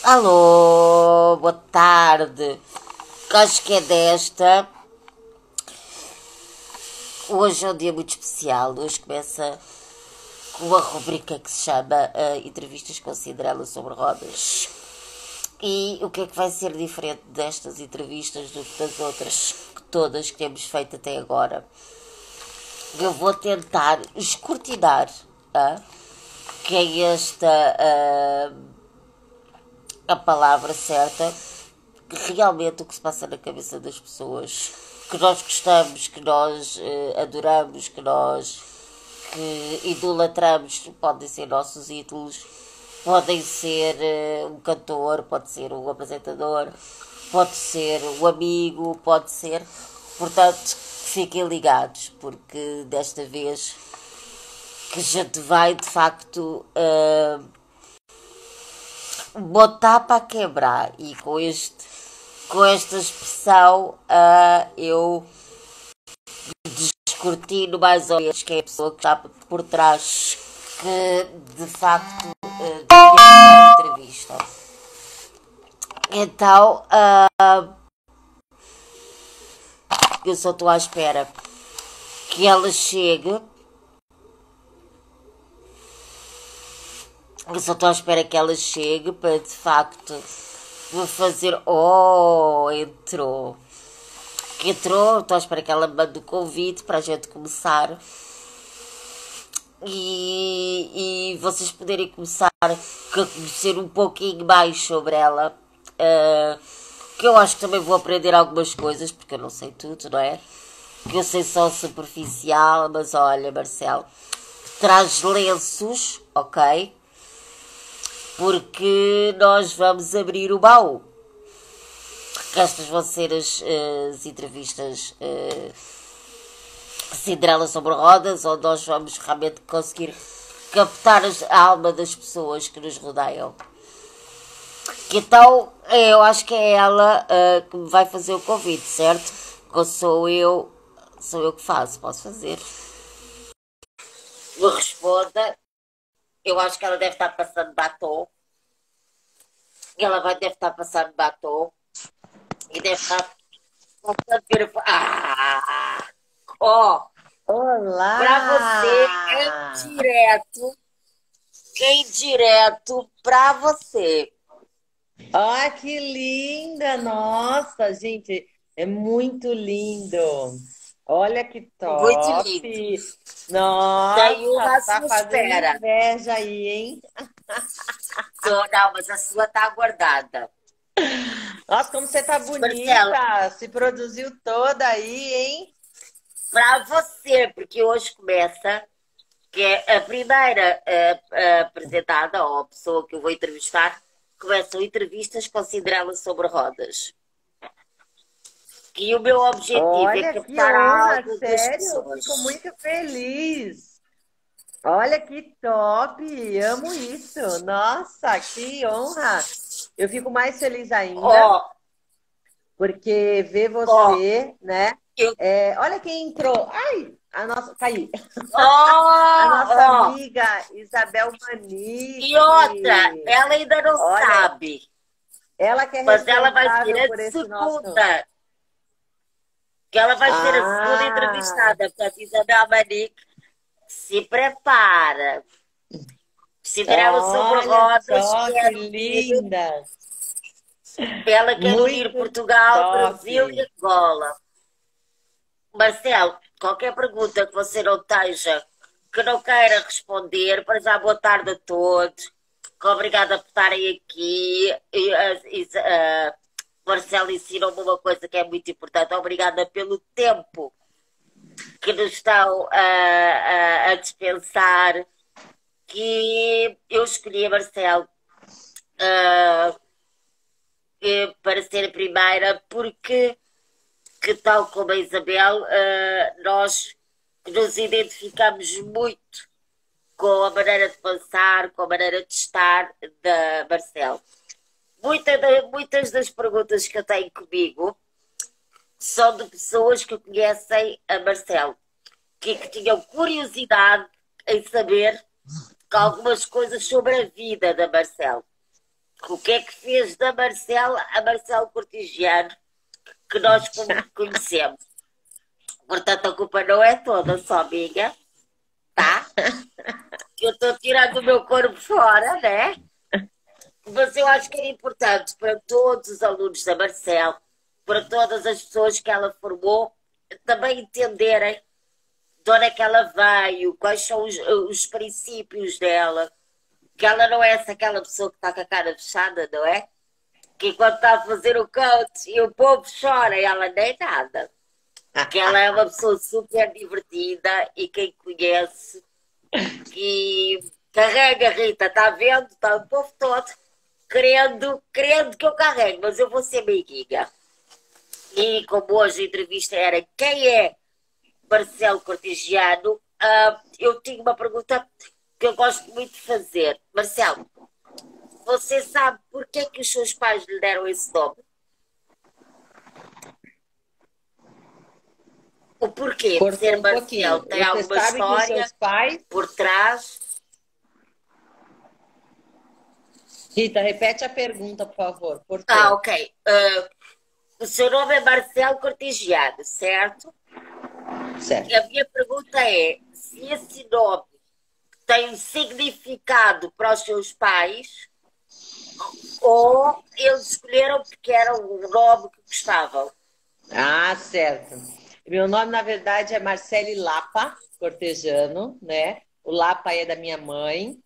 Alô, boa tarde. Acho que é desta. Hoje é um dia muito especial. Hoje começa com uma rubrica que se chama Entrevistas com Cinderela sobre Rodas. E o que é que vai ser diferente destas entrevistas do que das outras que todas que temos feito até agora? Eu vou tentar escrutinar que é esta a palavra certa, que realmente o que se passa na cabeça das pessoas, que nós gostamos, que nós adoramos, que idolatramos, podem ser nossos ídolos, podem ser um cantor, pode ser um apresentador, pode ser um amigo, pode ser. Portanto, fiquem ligados, porque desta vez que a gente vai de facto botar para quebrar, e com esta expressão eu descortino mais ou menos quem é a pessoa que está por trás, que de facto devia dar a entrevista. Então eu só estou à espera que ela chegue. Eu só estou à espera que ela chegue para de facto fazer. Oh, entrou. Que entrou, estou à espera que ela mande o convite para a gente começar. E vocês poderem começar a conhecer um pouquinho mais sobre ela. Que eu acho que também vou aprender algumas coisas, porque eu não sei tudo, não é? Que eu sei só superficial, mas olha, Marcelo, traz lenços, ok? Porque nós vamos abrir o baú. Que estas vão ser as entrevistas Cinderela sobre rodas, onde nós vamos realmente conseguir captar a alma das pessoas que nos rodeiam. Então, eu acho que é ela que me vai fazer o convite, certo? Ou sou eu que faço, posso fazer. Me responda. Eu acho que ela deve estar passando batom. Deve estar passando batom. E deve estar passando ver. Ó, para você, Olá! em direto para você. Ah, que linda! Nossa, gente, é muito lindo. Olha que Muito lindo. top! Tem Nossa, uma à tá sua fazendo espera. inveja aí, hein? Não, mas a sua está guardada. Nossa, como você tá Marcelo, bonita! Se produziu toda aí, hein? para você, porque hoje começa, que é a primeira apresentada, ou a pessoa que eu vou entrevistar, começam entrevistas com Cinderela sobre rodas. E o meu objetivo é Olha que captar honra, algo das sério, fico pessoas. muito feliz. Olha que top! Amo isso! Nossa, que honra! Eu fico mais feliz ainda Ó, porque ver ó, você, né? eu, Olha quem entrou! Ai, a nossa, caí! A ó, nossa ó. amiga Isabel E outra, Manique. ela ainda não Olha, sabe, ela que é mas ela vai ser responsável a por esse nosso. segunda, que ela vai ser a segunda Ah, entrevistada, portanto, Isabel Manique se prepara. Cinderela sobre olha rodas, só que linda! ela quer unir Muito Portugal, top! Brasil e Angola. Marcelo, qualquer pergunta que você não esteja, que não queira responder, para já boa tarde a todos. Obrigada por estarem aqui. Marcelo ensinou-me uma coisa que é muito importante. Obrigada pelo tempo que nos estão a dispensar. Que eu escolhi a Marcelo ah, para ser a primeira porque que tal como a Isabel, nós nos identificamos muito com a maneira de pensar, com a maneira de estar da Marcel. Muitas das perguntas que eu tenho comigo são de pessoas que conhecem a Marcel, que tinham curiosidade em saber algumas coisas sobre a vida da Marcel. O que é que fez da Marcela a Marcelo Cortigiano que nós conhecemos? Portanto, a culpa não é toda só minha, tá? Eu estou tirando o meu corpo fora, né? Mas eu acho que era importante para todos os alunos da Marcelo, para todas as pessoas que ela formou, também entenderem de onde é que ela veio, quais são os princípios dela, que ela não é aquela pessoa que está com a cara fechada, não é? Que quando está a fazer o coach e o povo chora e ela nem nada. Que ela é uma pessoa super divertida e quem conhece que carrega, Rita, está vendo? Está o povo todo querendo que eu carregue, mas eu vou ser meiguinha. E como hoje a entrevista era quem é Marcelo Cortigiano, eu tinha uma pergunta que eu gosto muito de fazer. Marcelo, você sabe porquê que os seus pais lhe deram esse nome? O porquê de ser Cortou um Marcelo? pouquinho. Tem Você alguma sabe que os história seus pais... por trás? Rita, repete a pergunta, por favor. Cortou. Ok. O seu nome é Marcelo Cortigiano, certo? E Certo. a minha pergunta é se esse nome tem um significado para os seus pais ou eles escolheram porque era o nome que gostavam. Ah, certo. Meu nome, na verdade, é Marcele Lapa Cortejano, né? O Lapa é da minha mãe.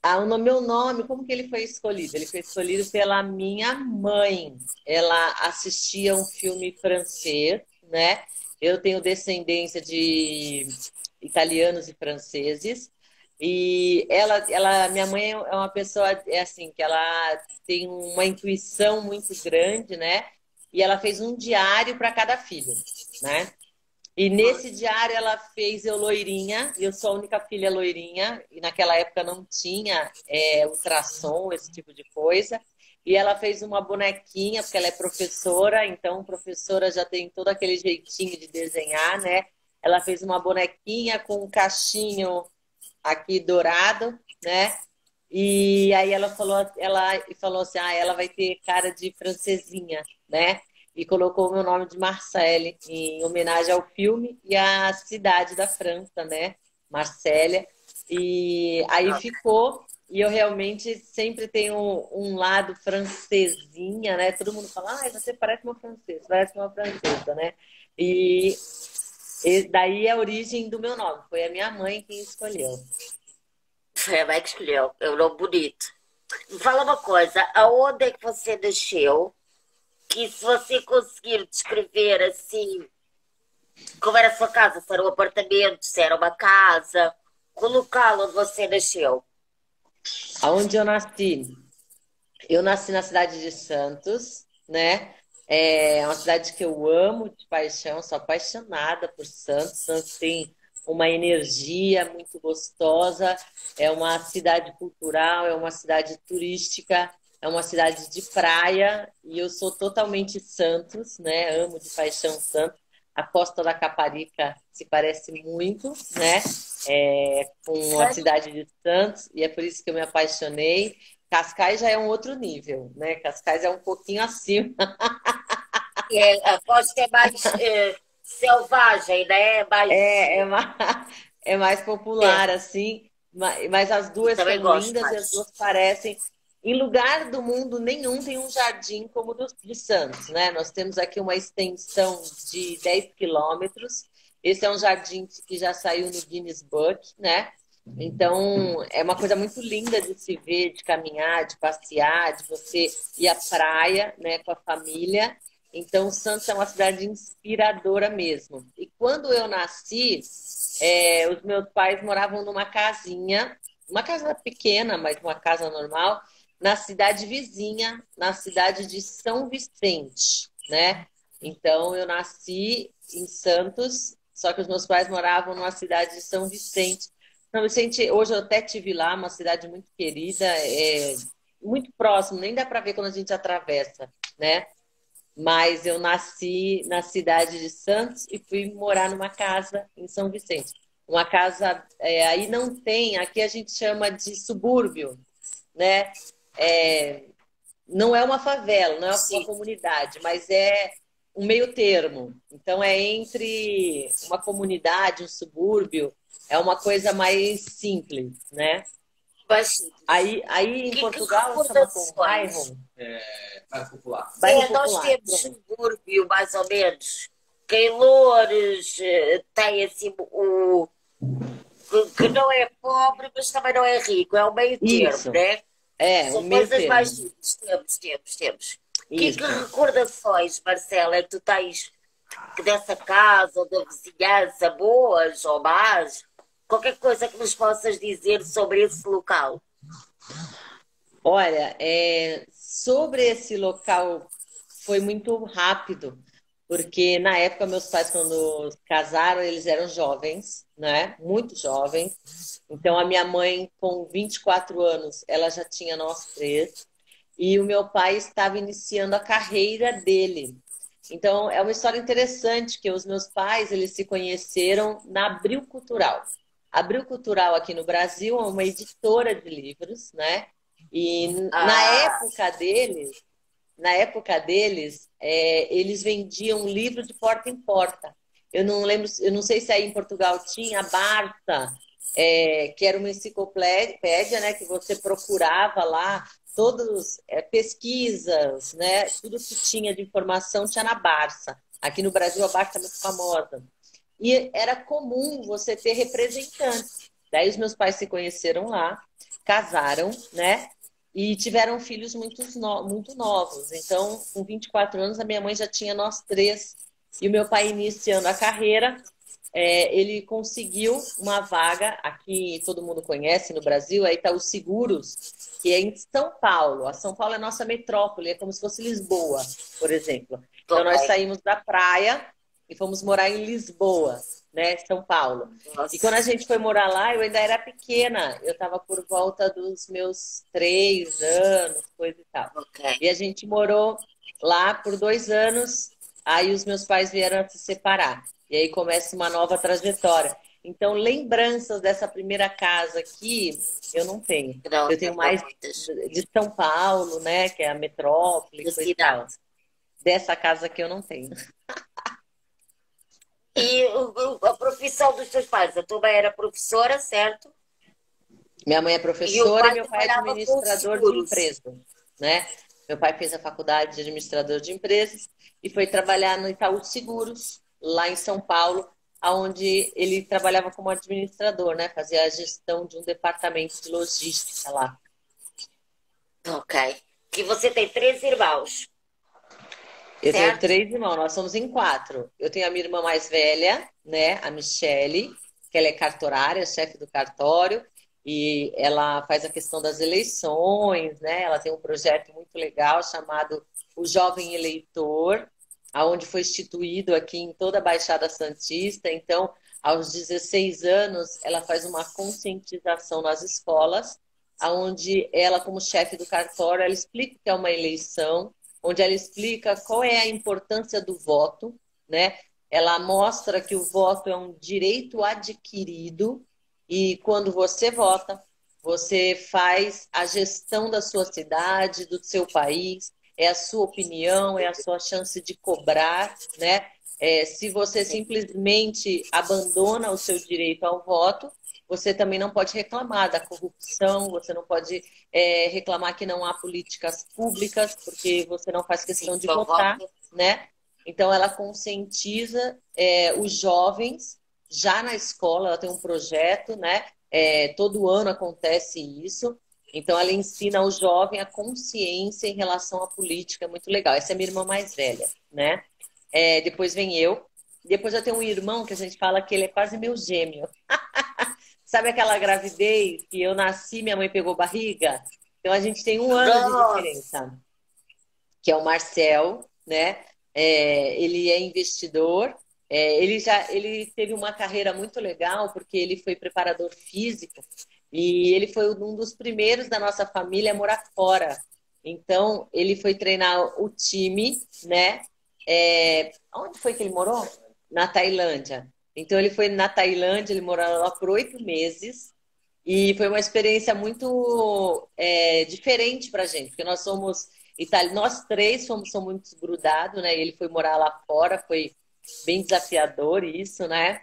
O meu nome, como que ele foi escolhido? Ele foi escolhido pela minha mãe. Ela assistia um filme francês, né? Eu tenho descendência de italianos e franceses. E minha mãe é uma pessoa assim que ela tem uma intuição muito grande, né? E ela fez um diário para cada filho, né? E nesse diário ela fez eu loirinha, e eu sou a única filha loirinha, e naquela época não tinha ultrassom, esse tipo de coisa. E ela fez uma bonequinha, porque ela é professora, então professora já tem todo aquele jeitinho de desenhar, né? Ela fez uma bonequinha com um cachinho aqui dourado, né? E aí ela falou assim, ela vai ter cara de francesinha, né? E colocou o meu nome de Marcelle em homenagem ao filme e à cidade da França, né? Marsella. E aí ficou, e eu realmente sempre tenho um lado francesinha, né? Todo mundo fala, você parece uma francesa, parece uma francesa, né? E daí é a origem do meu nome, foi a minha mãe quem escolheu. Foi a mãe que escolheu. É um nome bonito. Me fala uma coisa, aonde é que você nasceu? Que se você conseguir descrever assim, como era a sua casa, se era um apartamento, se era uma casa, o local onde você nasceu. Aonde eu nasci? Eu nasci na cidade de Santos, né? É uma cidade que eu amo de paixão, sou apaixonada por Santos. Santos tem uma energia muito gostosa, é uma cidade cultural, é uma cidade turística, é uma cidade de praia e eu sou totalmente Santos, né? Amo de paixão Santos. A Costa da Caparica se parece muito, né? Com a Sério? cidade de Santos e é por isso que eu me apaixonei. Cascais já é um outro nível, né? Cascais é um pouquinho acima. A costa é mais selvagem, né? É mais. É, é, ma- é mais popular, É, assim, mas as eu duas também são gosto lindas e as mais. duas parecem. Em lugar do mundo nenhum tem um jardim como o de Santos, né? Nós temos aqui uma extensão de 10 quilômetros. Esse é um jardim que já saiu no Guinness Book, né? Então, é uma coisa muito linda de se ver, de caminhar, de passear, de você ir à praia, né, com a família. Então, Santos é uma cidade inspiradora mesmo. E quando eu nasci, os meus pais moravam numa casinha, uma casa pequena, mas uma casa normal, na cidade vizinha, na cidade de São Vicente, né? Então, eu nasci em Santos, só que os meus pais moravam numa cidade de São Vicente. São Vicente, hoje eu até tive lá, uma cidade muito querida, muito próximo, nem dá para ver quando a gente atravessa, né? Mas eu nasci na cidade de Santos e fui morar numa casa em São Vicente. Uma casa, aí não tem, aqui a gente chama de subúrbio. né? É, não é uma favela, não é uma Sim. comunidade, mas é um meio termo. Então é entre uma comunidade, um subúrbio, é uma coisa mais simples, né? Mais simples. Aí em Que Portugal chama recordações? bairro, Bairro Popular. bairro Nós popular. temos Pronto. subúrbio, mais ou menos, que em Loures tem assim que não é pobre, mas também não é rico, é o meio termo, Isso, né? é um São meio coisas mais termo. simples. Temos. Que Isso. recordações, Marcela, é que tu tens dessa casa ou da vizinhança, boas ou más? Qualquer coisa que nos possas dizer sobre esse local. Olha, sobre esse local foi muito rápido, porque na época meus pais, quando casaram, eles eram jovens, né? Muito jovens. Então a minha mãe, com 24 anos, ela já tinha nós três, e o meu pai estava iniciando a carreira dele. Então é uma história interessante que os meus pais, eles se conheceram na Abril Cultural. A Abril Cultural aqui no Brasil é uma editora de livros, né? E Ah, na época deles, eles vendiam livro de porta em porta. Eu não lembro, eu não sei se aí em Portugal tinha a Barta, que era uma enciclopédia, né, que você procurava lá todas pesquisas, né, tudo que tinha de informação tinha na Barça. Aqui no Brasil a Barça é muito famosa. E era comum você ter representantes. Daí os meus pais se conheceram lá, casaram, né? E tiveram filhos muito novos. Então, com 24 anos, a minha mãe já tinha nós três. E o meu pai, iniciando a carreira, ele conseguiu uma vaga, aqui todo mundo conhece no Brasil, aí está os Seguros, que é em São Paulo. A São Paulo é nossa metrópole, é como se fosse Lisboa, por exemplo. Então, ok. nós saímos da praia e fomos morar em Lisboa, né, São Paulo. E quando a Nossa, gente foi morar lá, eu ainda era pequena, eu estava por volta dos meus 3 anos, coisa e tal. ok. E a gente morou lá por 2 anos, aí os meus pais vieram a se separar. E aí começa uma nova trajetória. Então, lembranças dessa primeira casa aqui, eu não tenho. Não, Eu tenho não mais muitas. de São Paulo, né, que é a metrópole, Da coisa e tal. cidade. Dessa casa aqui eu não tenho. E a profissão dos teus pais? A tua mãe era professora, certo? Minha mãe é E o professora e pai meu pai é trabalhava com administrador de seguros. empresas, né? Meu pai fez a faculdade de administrador de empresas e foi trabalhar no Itaú Seguros, lá em São Paulo, onde ele trabalhava como administrador, né? Fazia a gestão de um departamento de logística lá. Ok. Que você tem três irmãos, Eu tenho certo? 3 irmãos, nós somos em 4. Eu tenho a minha irmã mais velha, né, a Michele, que ela é cartorária, chefe do cartório, e ela faz a questão das eleições, né? Ela tem um projeto muito legal chamado O Jovem Eleitor, aonde foi instituído aqui em toda a Baixada Santista. Então, aos 16 anos, ela faz uma conscientização nas escolas, aonde ela, como chefe do cartório, ela explica o que é uma eleição, onde ela explica qual é a importância do voto, né? Ela mostra que o voto é um direito adquirido e quando você vota, você faz a gestão da sua cidade, do seu país, é a sua opinião, é a sua chance de cobrar, né? Se você Sim. simplesmente abandona o seu direito ao voto, você também não pode reclamar da corrupção, você não pode reclamar que não há políticas públicas, porque você não faz Sim, questão de só votar, voto. né? Então, ela conscientiza os jovens já na escola, ela tem um projeto, né? Todo ano acontece isso. Então, ela ensina ao jovem a consciência em relação à política, é muito legal. Essa é a minha irmã mais velha, né? Depois vem eu. Depois eu tenho um irmão que a gente fala que ele é quase meu gêmeo. Sabe aquela gravidez que eu nasci, minha mãe pegou barriga? Então a gente tem 1 ano de Nossa, diferença, que é o Marcel, né? Ele é investidor. Ele teve uma carreira muito legal porque ele foi preparador físico e ele foi um dos primeiros da nossa família a morar fora. Então ele foi treinar o time, né? Onde foi que ele morou? Na Tailândia. Então ele foi na Tailândia, ele morou lá por 8 meses E foi uma experiência muito diferente para a gente, porque nós somos italianos, nós três somos muito grudados, né? Ele foi morar lá fora, foi bem desafiador isso, né?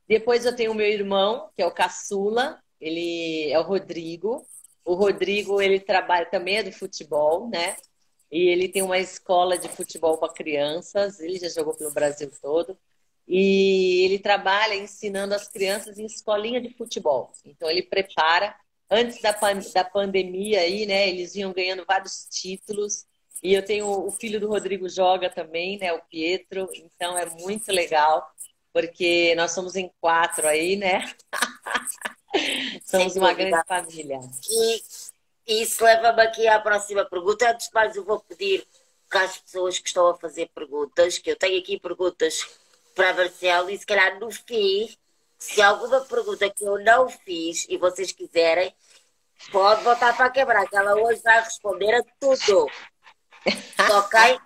Depois eu tenho o meu irmão, que é o caçula, ele é o Rodrigo. O Rodrigo, ele trabalha também é do futebol, né? E ele tem uma escola de futebol para crianças, ele já jogou pelo Brasil todo. E ele trabalha ensinando as crianças em escolinha de futebol. Então ele prepara, antes da pandemia aí, né? Eles vinham ganhando vários títulos. E eu tenho o filho do Rodrigo joga também, né? O Pietro. Então é muito legal, porque nós somos em quatro aí, né? Sem Somos uma grande dúvida. família. E isso leva-me aqui à próxima pergunta. Antes de mais, eu vou pedir que às pessoas que estão a fazer perguntas, que eu tenho aqui perguntas para a Marcelo, e se calhar no fim, se alguma pergunta que eu não fiz e vocês quiserem, pode voltar para quebrar, que ela hoje vai responder a tudo. Ok?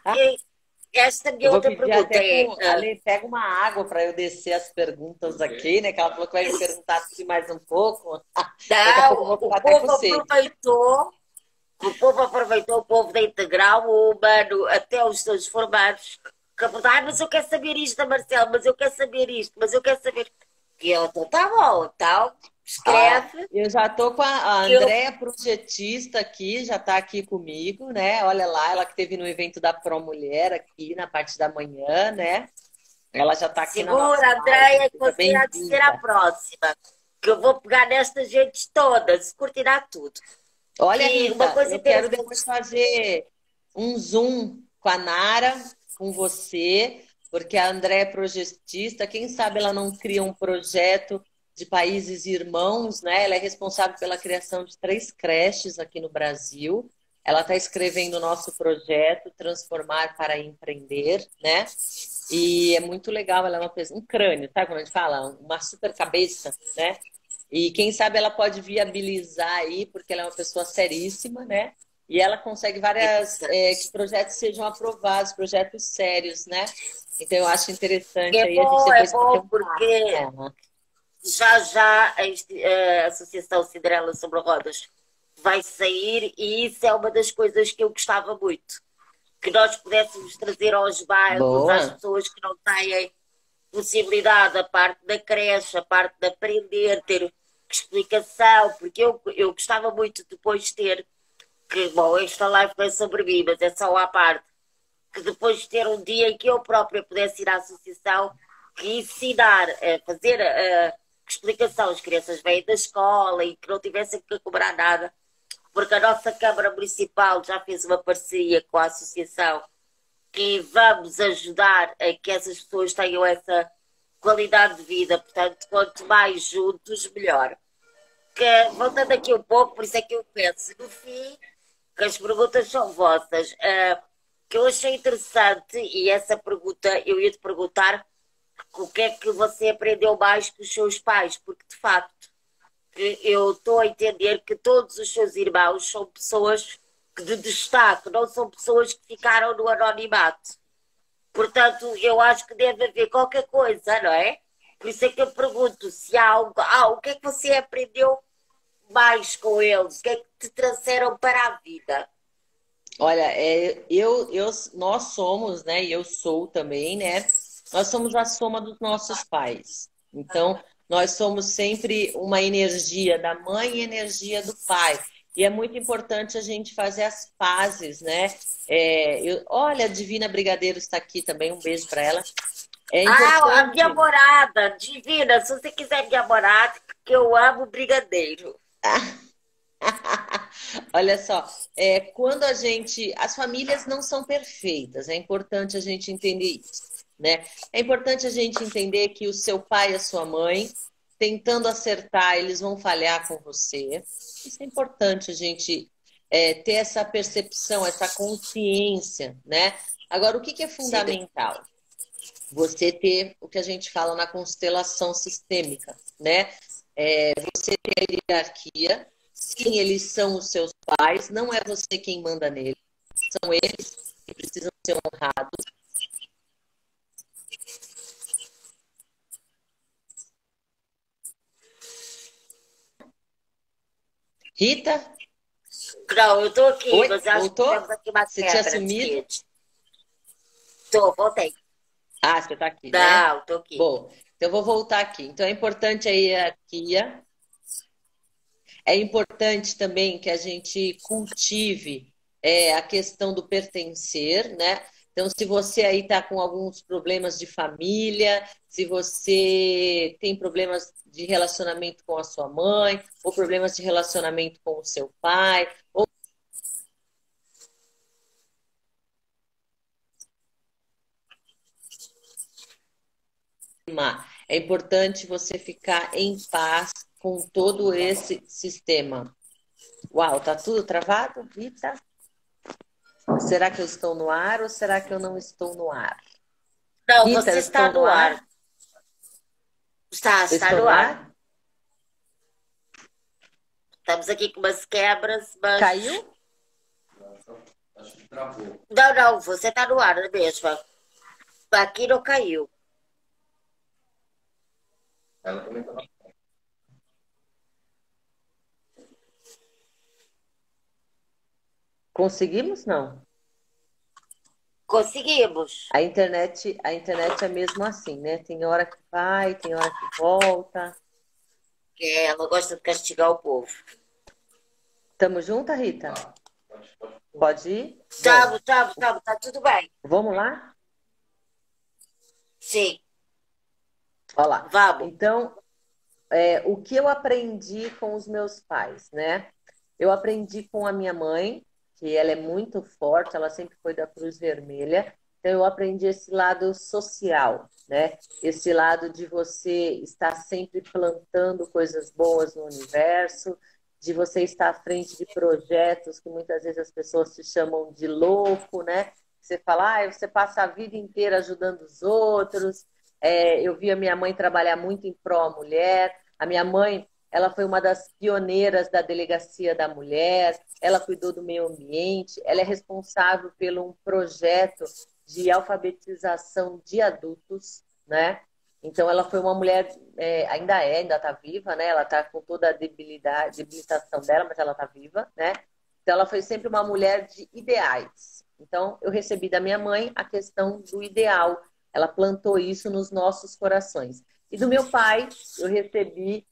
E esta Eu minha vou outra pedir pergunta até é. com. Ale, pega uma água para eu descer as perguntas aqui, né? Que ela falou que vai me perguntar tudo mais um pouco. Daqui a pouco eu Não, vou ficar até com sede. o povo aproveitou, o povo da Integral, o humano, até os seus formados, que perguntaram, mas eu quero saber isto, Marcelo, mas eu quero saber isto, mas eu quero saber. E eu, então tá bom, então Ah, escreve, eu já tô com a que eu. Andréia projetista aqui, já está aqui comigo, né? Olha lá, ela que teve no evento da Pro Mulher aqui na parte da manhã, né? Ela já está aqui na nossa Segura, live. Andréia, que Seja você há de ser a bem-vinda. próxima, que eu vou pegar nestas gente todas, curtirá tudo. Olha, Que uma Rita, coisa eu quero depois interessante. fazer um Zoom com a Nara, com você, porque a André é projetista. Quem sabe ela não cria um projeto de países irmãos, né? Ela é responsável pela criação de 3 creches aqui no Brasil. Ela está escrevendo o nosso projeto Transformar para Empreender, né? E é muito legal, ela é um crânio, tá? Como a gente fala, uma super cabeça, né? E quem sabe ela pode viabilizar aí, porque ela é uma pessoa seríssima, né? E ela consegue várias que projetos sejam aprovados, projetos sérios, né? Então eu acho interessante aí a gente É depois bater bom um papo com porque ela. já já a Associação Cinderela sobre Rodas vai sair e isso é uma das coisas que eu gostava muito. Que nós pudéssemos trazer aos bairros, às Boa. pessoas que não têm possibilidade, a parte da creche, a parte de aprender, ter explicação, porque eu gostava muito depois de ter, que, bom, esta live foi sobre mim, mas é só à parte, que depois de ter um dia em que eu própria pudesse ir à associação e ensinar a fazer a explicação, as crianças vêm da escola e que não tivessem que cobrar nada, porque a nossa Câmara Municipal já fez uma parceria com a associação que vamos ajudar a que essas pessoas tenham essa qualidade de vida. Portanto, quanto mais juntos, melhor. Que, voltando aqui um pouco, por isso é que eu penso, no fim, que as perguntas são vossas. Que eu achei interessante, e essa pergunta eu ia te perguntar o que é que você aprendeu mais com os seus pais, porque de facto que eu estou a entender que todos os seus irmãos são pessoas de destaque, não são pessoas que ficaram no anonimato. Portanto, eu acho que deve haver qualquer coisa, não é? Por isso é que eu pergunto se há algo. O que é que você aprendeu mais com eles? O que é que te trouxeram para a vida? Olha, nós somos, né? E eu sou também, né? Nós somos a soma dos nossos pais. Então, nós somos sempre uma energia da mãe e energia do pai. E é muito importante a gente fazer as pazes, né? Olha, a Divina Brigadeiro está aqui também, um beijo para ela. É A minha importante. morada, divina, se você quiser minha morada, que eu amo brigadeiro. Olha só, quando a gente. As famílias não são perfeitas, é importante a gente entender isso, né? É importante a gente entender que o seu pai e a sua mãe, tentando acertar, eles vão falhar com você. Isso é importante a gente ter essa percepção, essa consciência, né? Agora, o que é Sim, fundamental? Você ter o que a gente fala na constelação sistêmica, né? Você ter a hierarquia, sim, eles são os seus pais, não é você quem manda neles, são eles que precisam ser honrados. Rita? Não, eu estou aqui, Oi? mas acho que Voltou? temos aqui uma Você tinha quebra de sumido? rede. Estou, voltei. Ah, você está aqui, né? Não, estou aqui. Bom, então eu vou voltar aqui. Então é importante a hierarquia. É importante também que a gente cultive a questão do pertencer, né? Então, se você aí está com alguns problemas de família, se você tem problemas de relacionamento com a sua mãe, ou problemas de relacionamento com o seu pai, é importante você ficar em paz com todo esse sistema. Uau, tá tudo travado, Rita? Será que eu estou no ar ou será que eu não estou no ar? Não, Rita, você eu está estou no no ar. ar? Eu Está estou no no ar. ar? Estamos aqui com umas quebras, mas. Caiu? Acho que travou. Não, não, você está no ar, não é mesmo? Aqui não caiu. Ela também tá. Conseguimos? Não. Conseguimos. A internet é mesmo assim, né? Tem hora que vai, tem hora que volta. Ela gosta de castigar o povo. Tamo junto, Rita? Tá. Pode. Pode ir? Estamos, Bom, estamos, estamos, está tudo bem. vamos lá? Sim, Olha lá. vamos. Então, o que eu aprendi com os meus pais, né? Eu aprendi com a minha mãe, que ela é muito forte, ela sempre foi da Cruz Vermelha. Então, eu aprendi esse lado social, né? Esse lado de você estar sempre plantando coisas boas no universo, de você estar à frente de projetos que muitas vezes as pessoas te chamam de louco, né? Você fala, você passa a vida inteira ajudando os outros. Eu vi a minha mãe trabalhar muito em pró-mulher. A minha mãe, ela foi uma das pioneiras da Delegacia da Mulher, ela cuidou do meio ambiente, ela é responsável por um projeto de alfabetização de adultos, né? Então, ela foi uma mulher, ainda está viva, né? Ela está com toda a debilitação dela, mas ela está viva, né? Então, ela foi sempre uma mulher de ideais. Então, eu recebi da minha mãe a questão do ideal. Ela plantou isso nos nossos corações. E do meu pai, eu recebi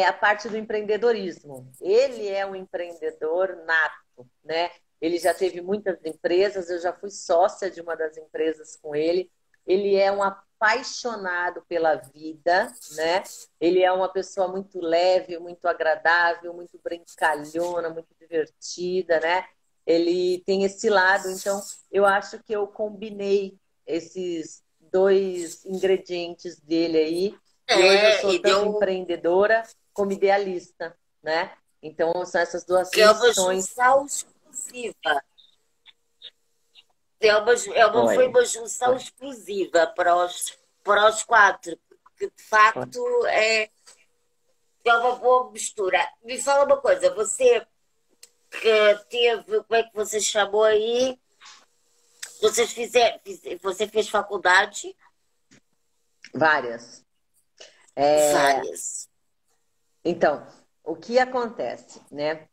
a parte do empreendedorismo. Ele é um empreendedor nato, né? Ele já teve muitas empresas, eu já fui sócia de uma das empresas com ele. Ele é um apaixonado pela vida, né? Ele é uma pessoa muito leve, muito agradável, muito brincalhona, muito divertida, né? Ele tem esse lado, então eu acho que eu combinei esses dois ingredientes dele aí, e hoje eu sou E tanto deu empreendedora como idealista, né? Então são essas duas que é uma missões. junção explosiva. Foi Foi, uma junção foi, explosiva para os quatro, porque de foi. facto é uma boa mistura. Me fala uma coisa, você que teve, como é que você chamou aí? Você fez faculdade? Várias. É, Várias. Então, o que acontece, né?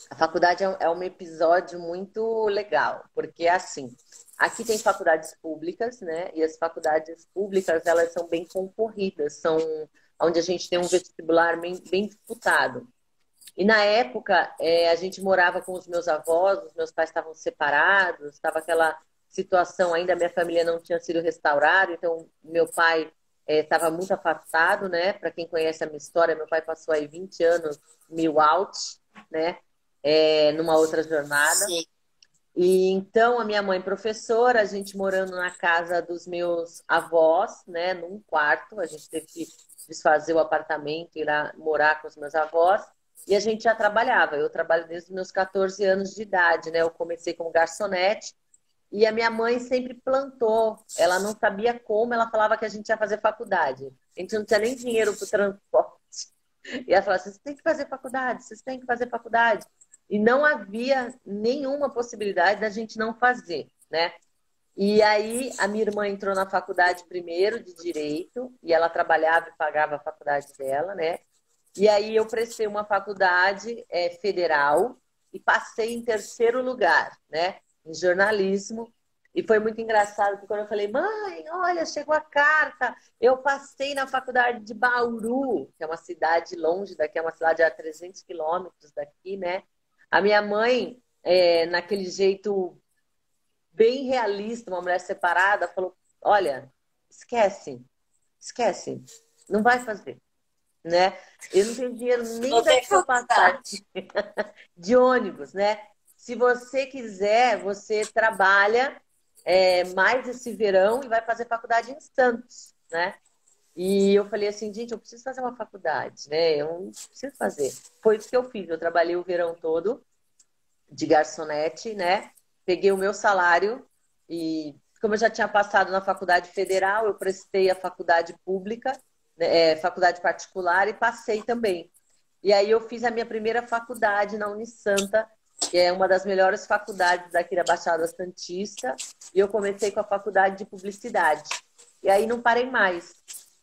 A faculdade é um episódio muito legal, porque assim, aqui tem faculdades públicas, né? E as faculdades públicas, elas são bem concorridas, são onde a gente tem um vestibular bem disputado. E na época, a gente morava com os meus avós, os meus pais estavam separados, estava aquela situação ainda, minha família não tinha sido restaurada, então meu pai estava muito afastado, né? Para quem conhece a minha história, meu pai passou aí 20 anos mil out, né? Numa outra jornada. Sim. E então a minha mãe professora, a gente morando na casa dos meus avós, né? Num quarto, a gente teve que desfazer o apartamento e ir lá morar com os meus avós. E a gente já trabalhava. Eu trabalho desde os meus 14 anos de idade, né? Eu comecei como garçonete e a minha mãe sempre plantou. Ela não sabia como, ela falava que a gente ia fazer faculdade. A gente não tinha nem dinheiro para o transporte. E ela falava, vocês têm que fazer faculdade, vocês têm que fazer faculdade. E não havia nenhuma possibilidade da gente não fazer, né? E aí a minha irmã entrou na faculdade primeiro de Direito, e ela trabalhava e pagava a faculdade dela, né? E aí eu prestei uma faculdade federal e passei em terceiro lugar, né? Em jornalismo. E foi muito engraçado, porque quando eu falei, mãe, olha, chegou a carta. Eu passei na faculdade de Bauru, que é uma cidade longe daqui, é uma cidade a 300 quilômetros daqui, né? A minha mãe, naquele jeito bem realista, uma mulher separada, falou, olha, esquece, esquece, não vai fazer, né? Eu não tenho dinheiro nem Não da tem sua passagem faculdade. de ônibus, né? Se você quiser, você trabalha mais esse verão e vai fazer faculdade em Santos, né? E eu falei assim, gente, eu preciso fazer uma faculdade, né? Eu não preciso fazer. Foi isso que eu fiz. Eu trabalhei o verão todo de garçonete, né? Peguei o meu salário e, como eu já tinha passado na faculdade federal, eu prestei a faculdade pública, né, faculdade particular e passei também. E aí eu fiz a minha primeira faculdade na Unisanta, que é uma das melhores faculdades daqui da Baixada Santista, e eu comecei com a faculdade de publicidade. E aí não parei mais.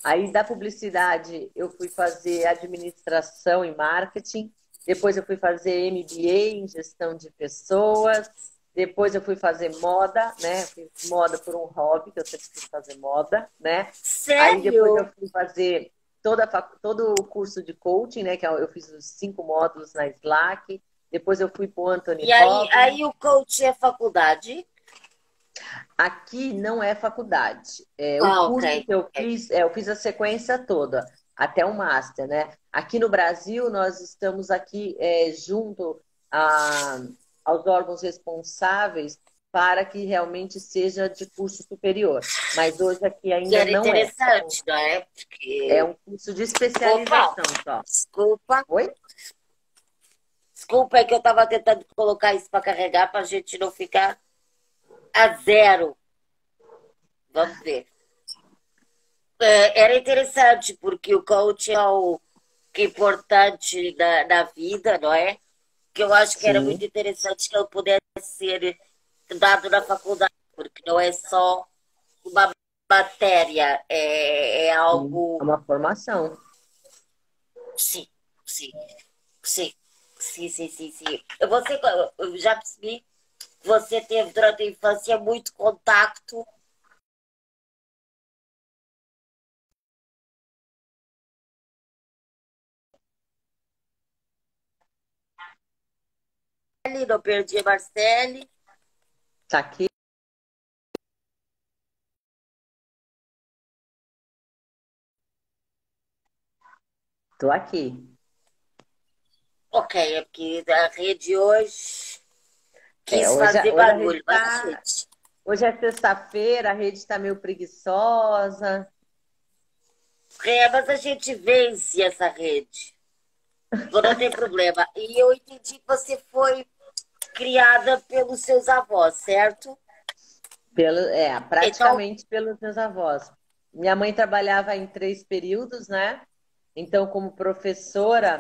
Aí da publicidade eu fui fazer administração e marketing, depois eu fui fazer MBA em gestão de pessoas, depois eu fui fazer moda, né? Fiz moda por um hobby, que eu sempre quis fazer moda, né? Aí depois eu Sério? fui fazer todo o curso de coaching, né? Que eu fiz os 5 módulos na Slack. Depois eu fui para o Anthony E aí, Robbins. o coach é faculdade? Aqui não é faculdade. O Ah, ok. curso que Ok. eu fiz a sequência toda, até o master, né? Aqui no Brasil, nós estamos aqui junto a- aos órgãos responsáveis para que realmente seja de curso superior. Mas hoje aqui Que ainda era não é. interessante, não é? É Porque. um curso de Opa! especialização só. Desculpa. Oi? Desculpa, é que eu estava tentando colocar isso para carregar para a gente não ficar a zero. Vamos ver. Era interessante, porque o coach é o que é importante da vida, não é? Que eu acho que era muito Sim, interessante que eu pudesse ser dado na faculdade, porque não é só uma matéria, é sim. É algo. uma formação. Sim, sim, sim, sim, sim, sim, sim. Eu já percebi que você teve durante a infância muito contato ali, não perdi a Marcele. Tá aqui? Tô aqui. Ok, é porque a rede hoje quis Hoje, fazer hoje a rede barulho, mas a está. gente. Hoje é sexta-feira, a rede está meio preguiçosa. Mas a gente vence essa rede. Não tem problema. E eu entendi que você foi criada pelos seus avós, certo? Então, Praticamente pelos meus avós. Minha mãe trabalhava em 3 períodos, né? Então, como professora,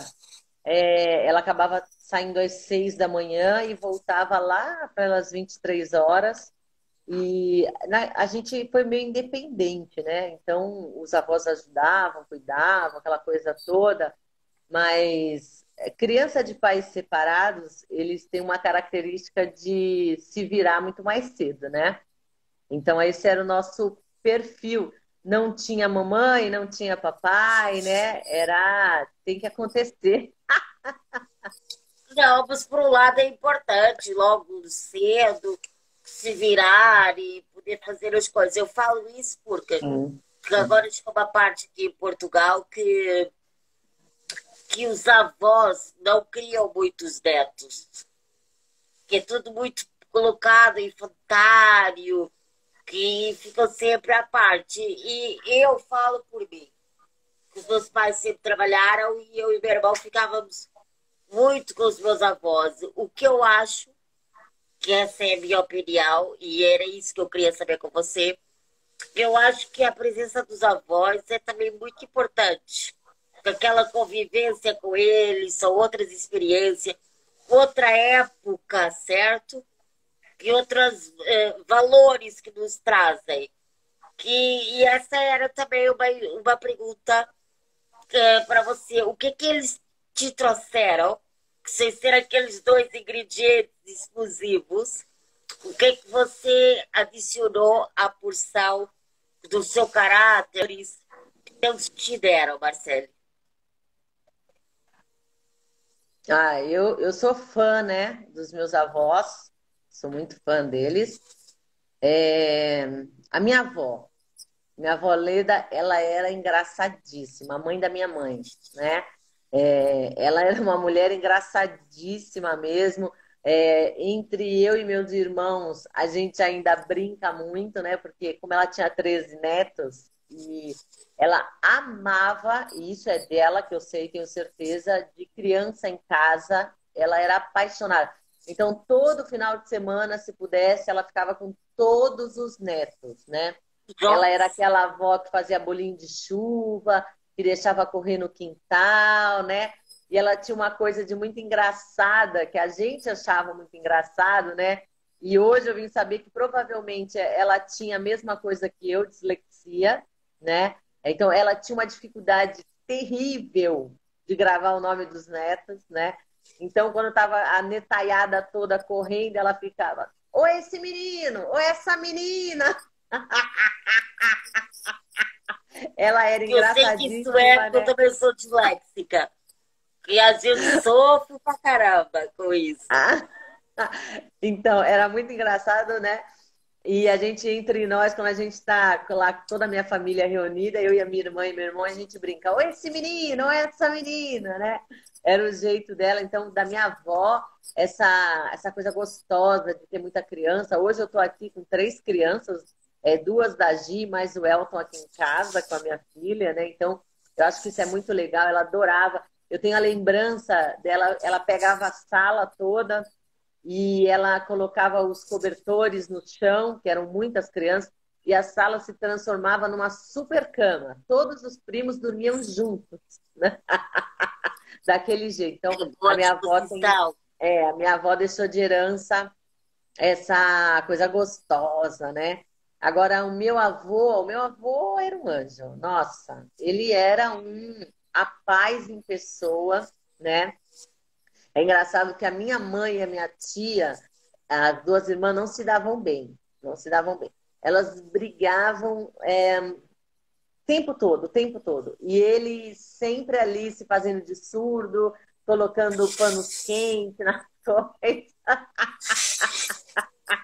ela acabava saindo às 6 da manhã e voltava lá pelas 23 horas. E a gente foi meio independente, né? Então, os avós ajudavam, cuidavam, aquela coisa toda. Mas criança de pais separados, eles têm uma característica de se virar muito mais cedo, né? Então, esse era o nosso perfil. Não tinha mamãe, não tinha papai, né? Tem que acontecer. não, mas por um lado é importante, logo cedo, se virar e poder fazer as coisas. Eu falo isso Sim, porque agora chegou uma parte aqui em Portugal que os avós não criam muitos netos, que é tudo muito colocado em infantário, que ficam sempre à parte. E eu falo por mim, que os meus pais sempre trabalharam e eu e meu irmão ficávamos muito com os meus avós. O que eu acho, que essa é a minha opinião, e era isso que eu queria saber com você, eu acho que a presença dos avós é também muito importante. Aquela convivência com eles, são outras experiências, outra época, certo? E outros valores que nos trazem. E essa era também uma pergunta para você, o que que eles te trouxeram, que sem ser aqueles dois ingredientes exclusivos, o que que você adicionou à porção do seu caráter que eles te deram, Marcelo? Eu sou fã, né, dos meus avós, sou muito fã deles. É, a minha avó Leda, ela era engraçadíssima, a mãe da minha mãe, né? Ela era uma mulher engraçadíssima mesmo. Entre eu e meus irmãos, a gente ainda brinca muito, né? Porque como ela tinha 13 netos, e ela amava, e isso é dela, que eu sei, tenho certeza, de criança em casa, ela era apaixonada. Então, todo final de semana, se pudesse, ela ficava com todos os netos, né? Ela era Nossa, aquela avó que fazia bolinho de chuva, que deixava correr no quintal, né? E ela tinha uma coisa de muito engraçada, que a gente achava muito engraçado, né? E hoje eu vim saber que provavelmente ela tinha a mesma coisa que eu, dislexia, né? Então ela tinha uma dificuldade terrível de gravar o nome dos netos, né? Então quando estava a netaiada toda correndo, ela ficava: ou esse menino, ou essa menina. Ela era eu sei que isso é engraçadíssima, porque eu né? também sou disléxica. E a gente sofre pra caramba com isso. Ah, então, era muito engraçado, né? E a gente, entre nós, quando a gente está lá, toda a minha família reunida, eu e a minha irmã e meu irmão, a gente brinca: ou esse menino, ou essa menina, né? Era o jeito dela. Então, da minha avó, essa coisa gostosa de ter muita criança. Hoje eu estou aqui com 3 crianças, duas da Gi, mais o Elton aqui em casa com a minha filha, né? Então, eu acho que isso é muito legal. Ela adorava. Eu tenho a lembrança dela, ela pegava a sala toda e ela colocava os cobertores no chão, que eram muitas crianças, e a sala se transformava numa super cama. Todos os primos dormiam juntos, né? Daquele jeito. Então, É boa disposição. a minha avó deixou de herança essa coisa gostosa, né? Agora, o meu avô era um anjo. Nossa, ele era a paz em pessoa, né? É engraçado que a minha mãe e a minha tia, as duas irmãs, não se davam bem. Não se davam bem. Elas brigavam o tempo todo, o tempo todo. E ele sempre ali se fazendo de surdo, colocando panos quentes nas coisas.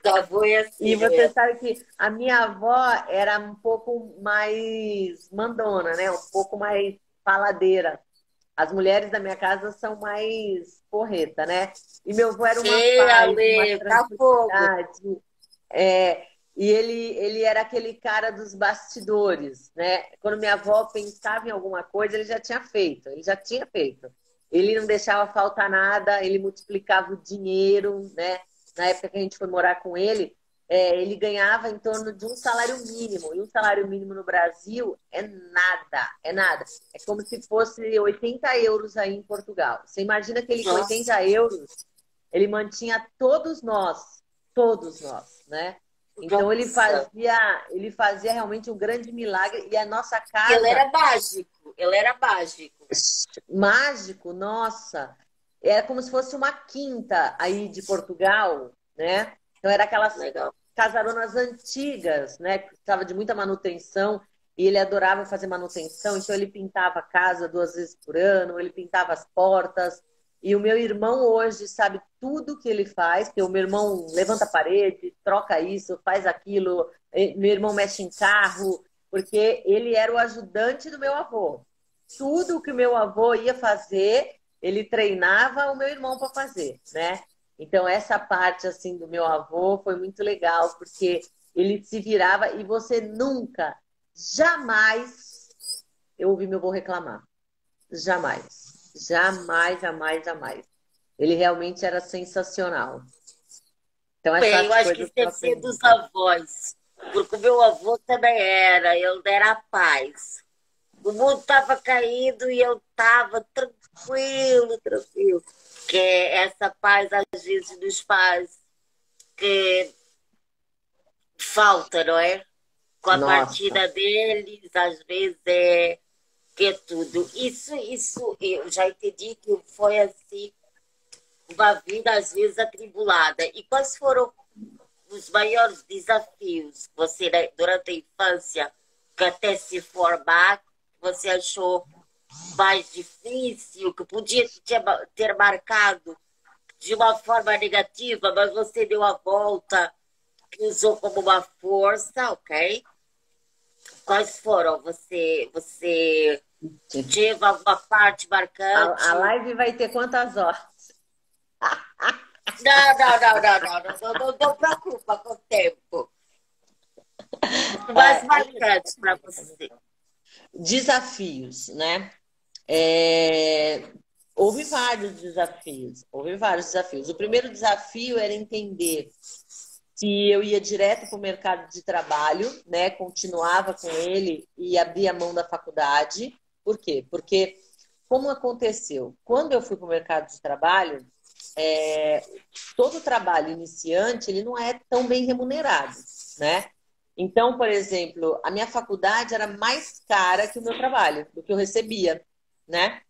Já foi E assim você mesmo. sabe que a minha avó era um pouco mais mandona, né? Um pouco mais faladeira. As mulheres da minha casa são mais porreta, né? E meu avô era uma Ei, paz, uma Ale, tá fogo. tranquilidade. É, e ele era aquele cara dos bastidores, né? Quando minha avó pensava em alguma coisa, ele já tinha feito, ele já tinha feito. Ele não deixava faltar nada, ele multiplicava o dinheiro, né? Na época que a gente foi morar com ele, ele ganhava em torno de um salário mínimo. E um salário mínimo no Brasil é nada, é nada. É como se fosse 80 euros aí em Portugal. Você imagina que ele com Nossa, 80 euros, ele mantinha todos nós, né? Então nossa. ele fazia realmente um grande milagre e a nossa Ele casa era mágico. Ele era mágico. mágico, nossa, era como se fosse uma quinta aí de Portugal, né? Então era aquelas Legal. casaronas antigas, né? Que precisava de muita manutenção e ele adorava fazer manutenção, então ele pintava a casa 2 vezes por ano, ele pintava as portas. E o meu irmão hoje sabe tudo que ele faz, porque o meu irmão levanta a parede, troca isso, faz aquilo, meu irmão mexe em carro, porque ele era o ajudante do meu avô. Tudo que o meu avô ia fazer, ele treinava o meu irmão para fazer, né? Então essa parte assim do meu avô foi muito legal, porque ele se virava e você nunca, jamais eu ouvi meu avô reclamar. Jamais. Jamais, jamais, jamais. Ele realmente era sensacional. Então Bem, eu essas acho que coisas isso que eu deve ser aprendi. dos avós. Porque o meu avô também era. Ele era a paz. O mundo estava caído e eu estava tranquilo, tranquilo. Que essa paz às vezes nos faz que falta, não é? Com a Nossa, partida deles, às vezes é. que é tudo. Isso eu já entendi que foi assim, uma vida às vezes atribulada. E quais foram os maiores desafios que você, né, durante a infância, que até se formar, você achou mais difícil, que podia ter marcado de uma forma negativa, mas você deu a volta, que usou como uma força, ok? Quais foram? Você teve alguma parte A marcante? live vai ter quantas horas? Não preocupa com o tempo. Mais É, marcante para você. desafios, né? É, houve vários desafios, houve vários desafios. O primeiro desafio era entender se eu ia direto para o mercado de trabalho, né? Continuava com ele e abria mão da faculdade. Por quê? Porque, como aconteceu? Quando eu fui para o mercado de trabalho, é, todo trabalho iniciante ele não é tão bem remunerado, né? Então, por exemplo, a minha faculdade era mais cara que o meu trabalho, do que eu recebia, né?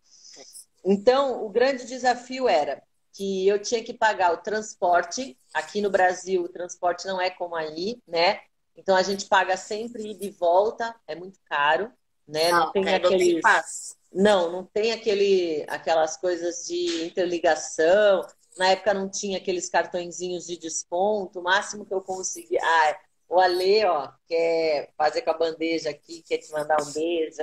Então, o grande desafio era que eu tinha que pagar o transporte. Aqui no Brasil, o transporte não é como aí, né? Então, a gente paga sempre ida e volta, é muito caro, né? Não Ah, tem ok, não tem aqueles. passo. Não tem aquelas coisas de interligação. Na época não tinha aqueles cartõezinhos de desconto. O máximo que eu conseguia. Ah, o Ale, ó, quer fazer com a bandeja aqui, quer te mandar um beijo.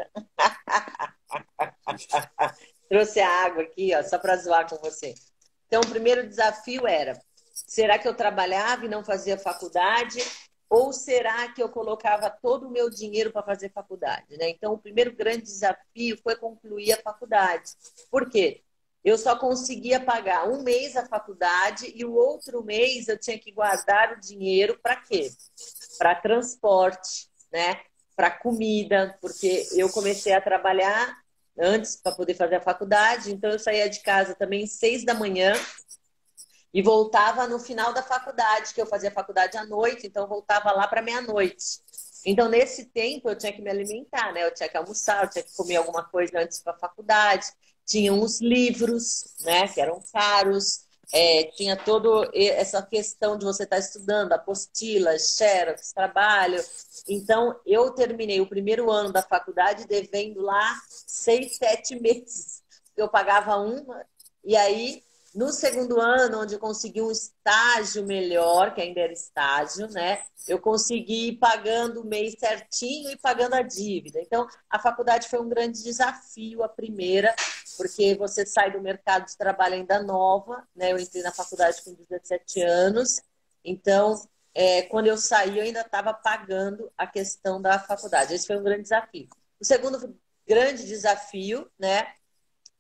Trouxe a água aqui, ó, só para zoar com você. Então, o primeiro desafio era: será que eu trabalhava e não fazia faculdade? Ou será que eu colocava todo o meu dinheiro para fazer faculdade, né? Então, o primeiro grande desafio foi concluir a faculdade. Por quê? Eu só conseguia pagar um mês a faculdade e o outro mês eu tinha que guardar o dinheiro para quê? Para transporte, né? Para comida, porque eu comecei a trabalhar antes para poder fazer a faculdade, então eu saía de casa também 6 da manhã e voltava no final da faculdade, que eu fazia faculdade à noite, então eu voltava lá para meia-noite. Então, nesse tempo, eu tinha que me alimentar, né? Eu tinha que almoçar, eu tinha que comer alguma coisa antes para a faculdade. Tinha uns livros, né, que eram caros. Tinha toda essa questão de você estar estudando, apostilas, xerox, trabalho. Então, eu terminei o primeiro ano da faculdade devendo lá 6, 7 meses. Eu pagava uma, e aí no segundo ano, onde eu consegui um estágio melhor, que ainda era estágio, né? Eu consegui ir pagando o mês certinho e pagando a dívida. Então, a faculdade foi um grande desafio, a primeira, porque você sai do mercado de trabalho ainda nova, né? Eu entrei na faculdade com 17 anos, então, quando eu saí, eu ainda estava pagando a questão da faculdade. Esse foi um grande desafio. O segundo grande desafio, né?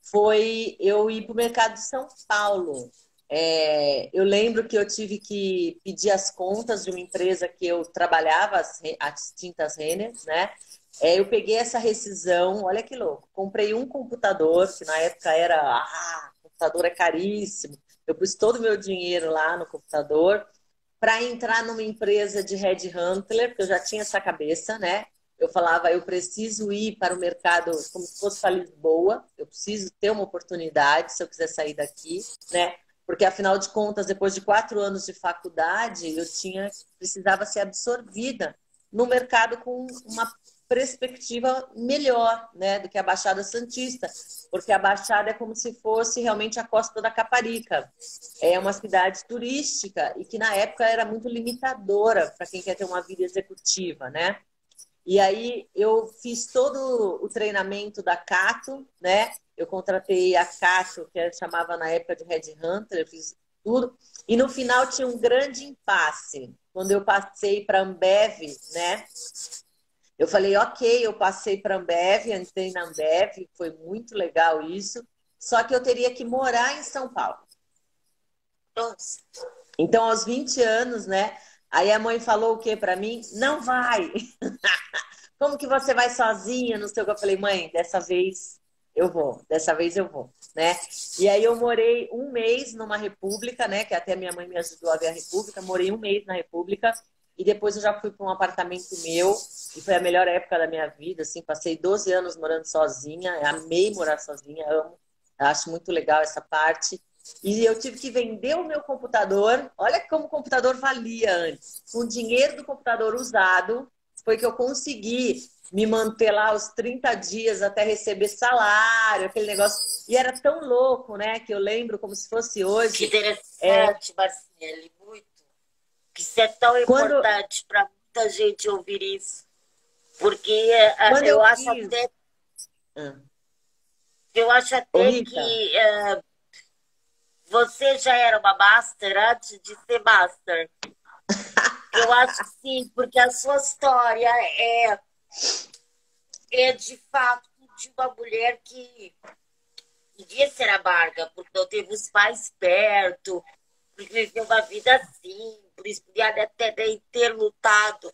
Foi eu ir para o mercado de São Paulo. Eu lembro que eu tive que pedir as contas de uma empresa que eu trabalhava, as tintas Renner, né? Eu peguei essa rescisão, olha que louco. Comprei um computador, que na época era, computador é caríssimo. Eu pus todo o meu dinheiro lá no computador para entrar numa empresa de headhunter, porque eu já tinha essa cabeça, né? Eu falava, eu preciso ir para o mercado como se fosse para Lisboa, eu preciso ter uma oportunidade se eu quiser sair daqui, né? Porque, afinal de contas, depois de 4 anos de faculdade, precisava ser absorvida no mercado com uma perspectiva melhor, né, do que a Baixada Santista, porque a Baixada é como se fosse realmente a Costa da Caparica. É uma cidade turística e que, na época, era muito limitadora para quem quer ter uma vida executiva, né? E aí eu fiz todo o treinamento da Cato, né? Eu contratei a Cato, que chamava na época de Headhunter, eu fiz tudo. E no final tinha um grande impasse. Quando eu passei para a Ambev, né? Eu falei, ok, eu passei para a Ambev, entrei na Ambev, foi muito legal isso. Só que eu teria que morar em São Paulo. Nossa. Então, aos 20 anos, né? Aí a mãe falou o quê para mim? Não vai! Como que você vai sozinha? Não sei o que. Eu falei, mãe, dessa vez eu vou, né? E aí eu morei um mês numa república, né? Que até minha mãe me ajudou a ver a república. Morei um mês na república. E depois eu já fui para um apartamento meu, e foi a melhor época da minha vida, assim, passei 12 anos morando sozinha, amei morar sozinha, amo, acho muito legal essa parte. E eu tive que vender o meu computador, olha como o computador valia antes. Com o dinheiro do computador usado, foi que eu consegui me manter lá os 30 dias até receber salário, aquele negócio. E era tão louco, né, que eu lembro como se fosse Que hoje. interessante, Marcele, muito. Que isso é tão Quando, importante para muita gente ouvir isso. Porque quando eu eu acho quis. até, Ah, eu acho ô, até Rita, que você já era uma master antes de ser master. Eu acho que sim, porque a sua história é de fato de uma mulher que devia ser amarga, porque não teve os pais perto, porque viveu uma vida assim, por isso podia até nem ter lutado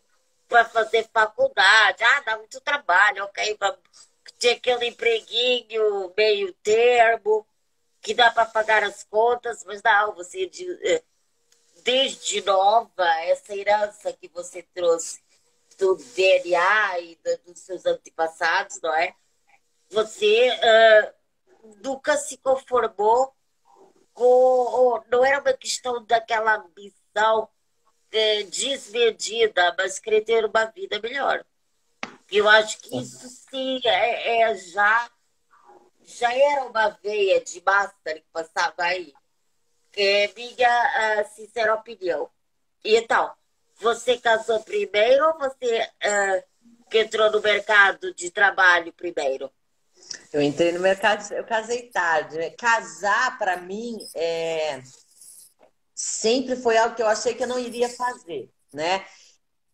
para fazer faculdade. Ah, dá muito trabalho, ok? Tinha aquele empreguinho meio termo, que dá para pagar as contas, mas não, você desde nova, essa herança que você trouxe do DNA e dos seus antepassados, não é? Você nunca se conformou com. Não era uma questão daquela ambição desmedida, mas querer ter uma vida melhor. Eu acho que isso sim já era uma veia de master que passava aí. É minha sincera opinião. E então, você casou primeiro ou você que entrou no mercado de trabalho primeiro? eu entrei no mercado, eu casei tarde, né? Casar, para mim, sempre foi algo que eu achei que eu não iria fazer, né?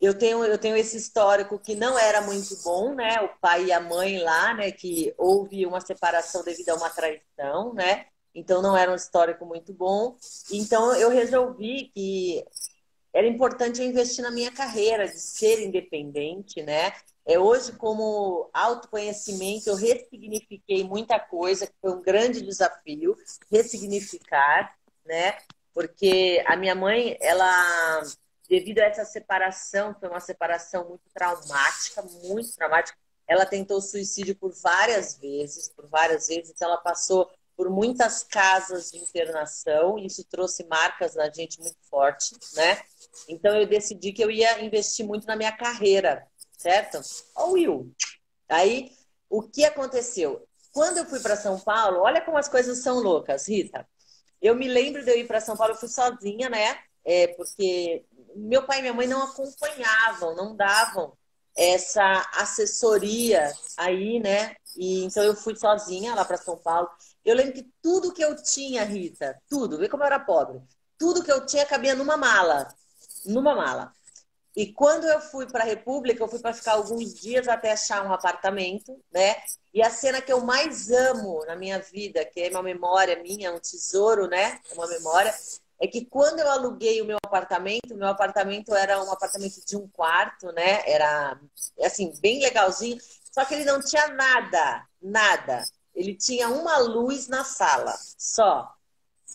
Eu tenho esse histórico que não era muito bom, né? O pai e a mãe lá, né? Que houve uma separação devido a uma traição, né? Então não era um histórico muito bom. Então eu resolvi que era importante eu investir na minha carreira, de ser independente, né? Hoje, como autoconhecimento, eu ressignifiquei muita coisa, que foi um grande desafio, ressignificar, né? Porque a minha mãe, ela, devido a essa separação, foi uma separação muito traumática, ela tentou suicídio por várias vezes, então ela passou por muitas casas de internação, e isso trouxe marcas na gente muito forte, né? Então eu decidi que eu ia investir muito na minha carreira, certo? Ó, Will. Aí, o que aconteceu? Quando eu fui para São Paulo, olha como as coisas são loucas, Rita. Eu me lembro de eu ir para São Paulo, eu fui sozinha, né? Porque meu pai e minha mãe não acompanhavam, não davam essa assessoria aí, né? E então eu fui sozinha lá para São Paulo. Eu lembro que tudo que eu tinha, Rita, tudo, vê como eu era pobre, tudo que eu tinha cabia numa mala. E quando eu fui para a República, eu fui para ficar alguns dias até achar um apartamento, né? E a cena que eu mais amo na minha vida, que é uma memória minha, um tesouro, né? Uma memória, é que quando eu aluguei o meu apartamento era um apartamento de um quarto, né? Era, assim, bem legalzinho, só que ele não tinha nada, nada. Ele tinha uma luz na sala, só.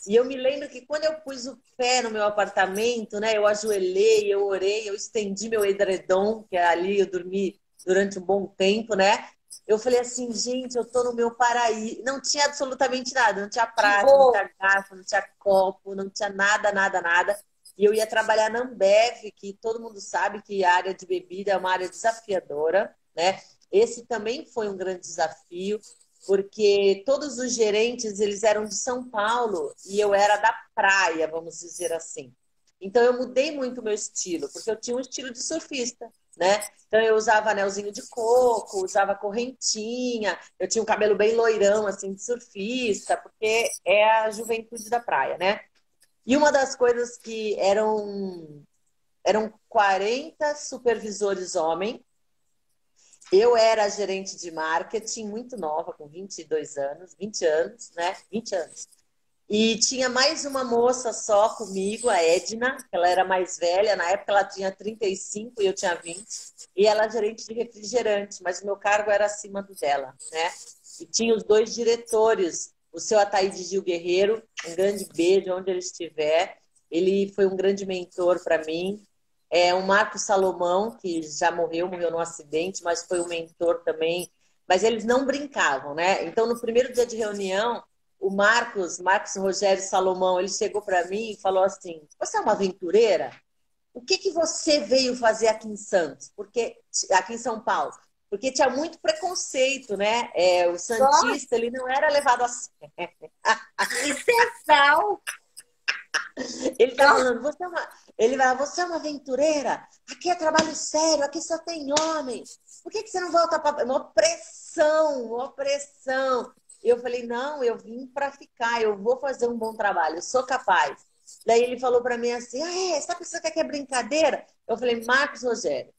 E eu me lembro que quando eu pus o pé no meu apartamento, né, eu ajoelhei, eu orei, eu estendi meu edredom, que ali eu dormi durante um bom tempo, né? Eu falei assim, gente, eu tô no meu paraíso. Não tinha absolutamente nada, não tinha Que prato, não bom! tinha garfo, não tinha copo, não tinha nada, nada, nada. E eu ia trabalhar na Ambev, que todo mundo sabe que a área de bebida é uma área desafiadora, né? Esse também foi um grande desafio porque todos os gerentes eles eram de São Paulo e eu era da praia, vamos dizer assim. Então eu mudei muito o meu estilo, porque eu tinha um estilo de surfista, né? Então eu usava anelzinho de coco, usava correntinha, eu tinha um cabelo bem loirão assim de surfista, porque é a juventude da praia, né? E uma das coisas que eram 40 supervisores homens. Eu era gerente de marketing muito nova, com 22 anos, 20 anos, né? 20 anos. E tinha mais uma moça só comigo, a Edna, que ela era mais velha, na época ela tinha 35 e eu tinha 20. E ela era gerente de refrigerante, mas o meu cargo era acima do dela, né? E tinha os dois diretores, o seu Ataíde Gil Guerreiro, um grande beijo onde ele estiver. Ele foi um grande mentor para mim. É o Marcos Salomão, que já morreu num acidente, mas foi um mentor também. Mas eles não brincavam, né? Então, no primeiro dia de reunião, o Marcos Rogério Salomão, ele chegou para mim e falou assim: Você é uma aventureira? O que que você veio fazer aqui em Santos? Porque aqui em São Paulo? Porque tinha muito preconceito, né? O Nossa, santista, ele não era levado a sério. que exceção! Ele tá Nossa, falando, ele vai, você é uma aventureira? Aqui é trabalho sério, aqui só tem homem. Por que que você não volta para uma opressão, uma opressão? Eu falei, não, eu vim para ficar, eu vou fazer um bom trabalho, eu sou capaz. Daí ele falou para mim assim, você tá pensando que aqui é brincadeira? Eu falei, Marcos Rogério,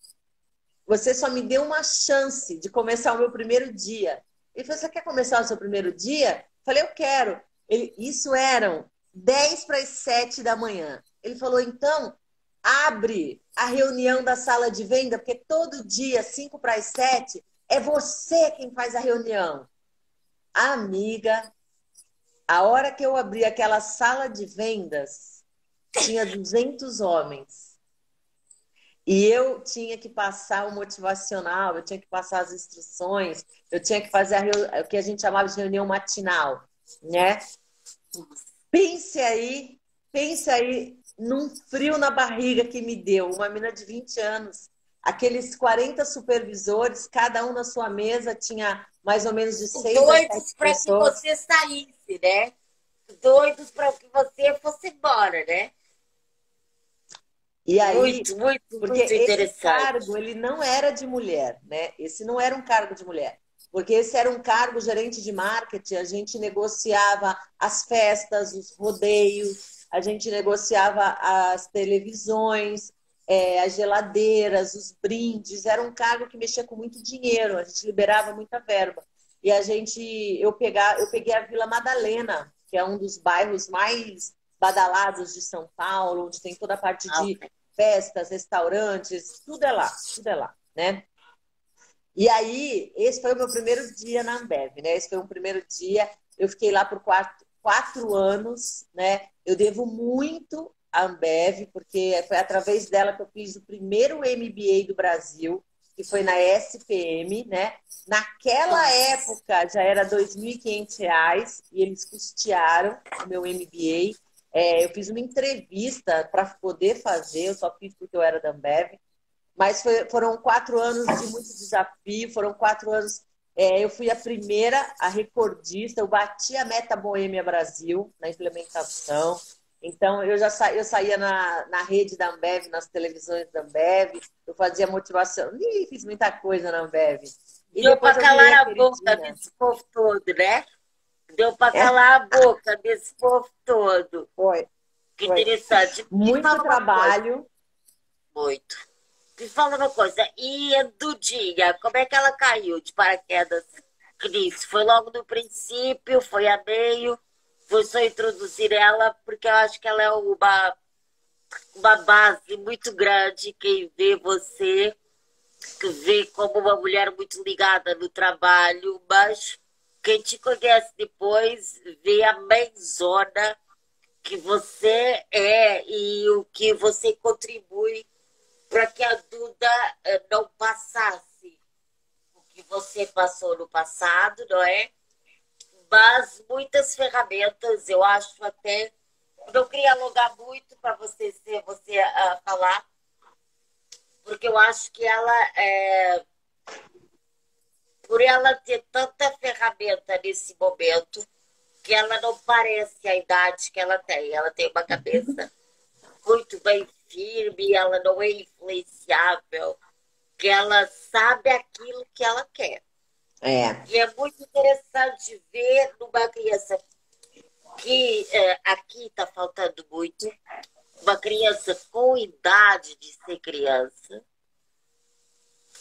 você só me deu uma chance de começar o meu primeiro dia. Ele falou, você quer começar o seu primeiro dia? Eu falei, eu quero. Isso eram 10 para as 7 da manhã. Ele falou, então, abre a reunião da sala de venda, porque todo dia, 5 para as 7, é você quem faz a reunião. Amiga, a hora que eu abri aquela sala de vendas, tinha 200 homens. E eu tinha que passar o motivacional, eu tinha que passar as instruções, eu tinha que fazer o que a gente chamava de reunião matinal, né? Pense aí, pense aí num frio na barriga que me deu, uma menina de 20 anos. Aqueles 40 supervisores, cada um na sua mesa, tinha mais ou menos de 6 a 7 doidos para que pessoas. você saísse, né? Doidos para que você fosse embora, né? E aí, Muito, muito, porque muito esse cargo, interessante. ele não era de mulher, né? Esse não era um cargo de mulher. Porque esse era um cargo gerente de marketing, a gente negociava as festas, os rodeios, a gente negociava as televisões, as geladeiras, os brindes. Era um cargo que mexia com muito dinheiro, a gente liberava muita verba. E eu peguei a Vila Madalena, que é um dos bairros mais badalados de São Paulo, onde tem toda a parte de festas, restaurantes, tudo é lá, né? E aí, esse foi o meu primeiro dia na Ambev, né? Esse foi um primeiro dia, eu fiquei lá por 4 anos, né? Eu devo muito à Ambev, porque foi através dela que eu fiz o primeiro MBA do Brasil, que foi na SPM, né? Naquela Nossa. época já era R$ 2.500 e eles custearam o meu MBA. Eu fiz uma entrevista para poder fazer, eu só fiz porque eu era da Ambev. Mas foram 4 anos de muito desafio, foram 4 anos. Eu fui a primeira, a recordista, eu bati a meta Boêmia Brasil na implementação. Então, eu saía na rede da Ambev, nas televisões da Ambev, eu fazia motivação. Fiz muita coisa na Ambev. E Deu depois para eu virei calar a a boca queridinha. desse povo todo, né? Deu para É, calar a boca desse povo todo. foi, Que foi. interessante. Me Muito fala uma coisa. trabalho. Muito. Me fala uma coisa. E a Dudinha, como é que ela caiu de paraquedas nisso? Foi logo no princípio? Foi a meio? Foi só introduzir ela? Porque eu acho que ela é uma base muito grande. Quem vê você, que vê como uma mulher muito ligada no trabalho, mas quem te conhece depois vê a mãezona que você é e o que você contribui para que a Duda não passasse o que você passou no passado, não é? Mas muitas ferramentas, eu acho até. Não queria alongar muito para você falar, porque eu acho que por ela ter tanta ferramenta nesse momento, que ela não parece a idade que ela tem. Ela tem uma cabeça muito bem firme, ela não é influenciável, que ela sabe aquilo que ela quer. É, E é muito interessante ver numa criança que aqui está faltando muito, uma criança com idade de ser criança,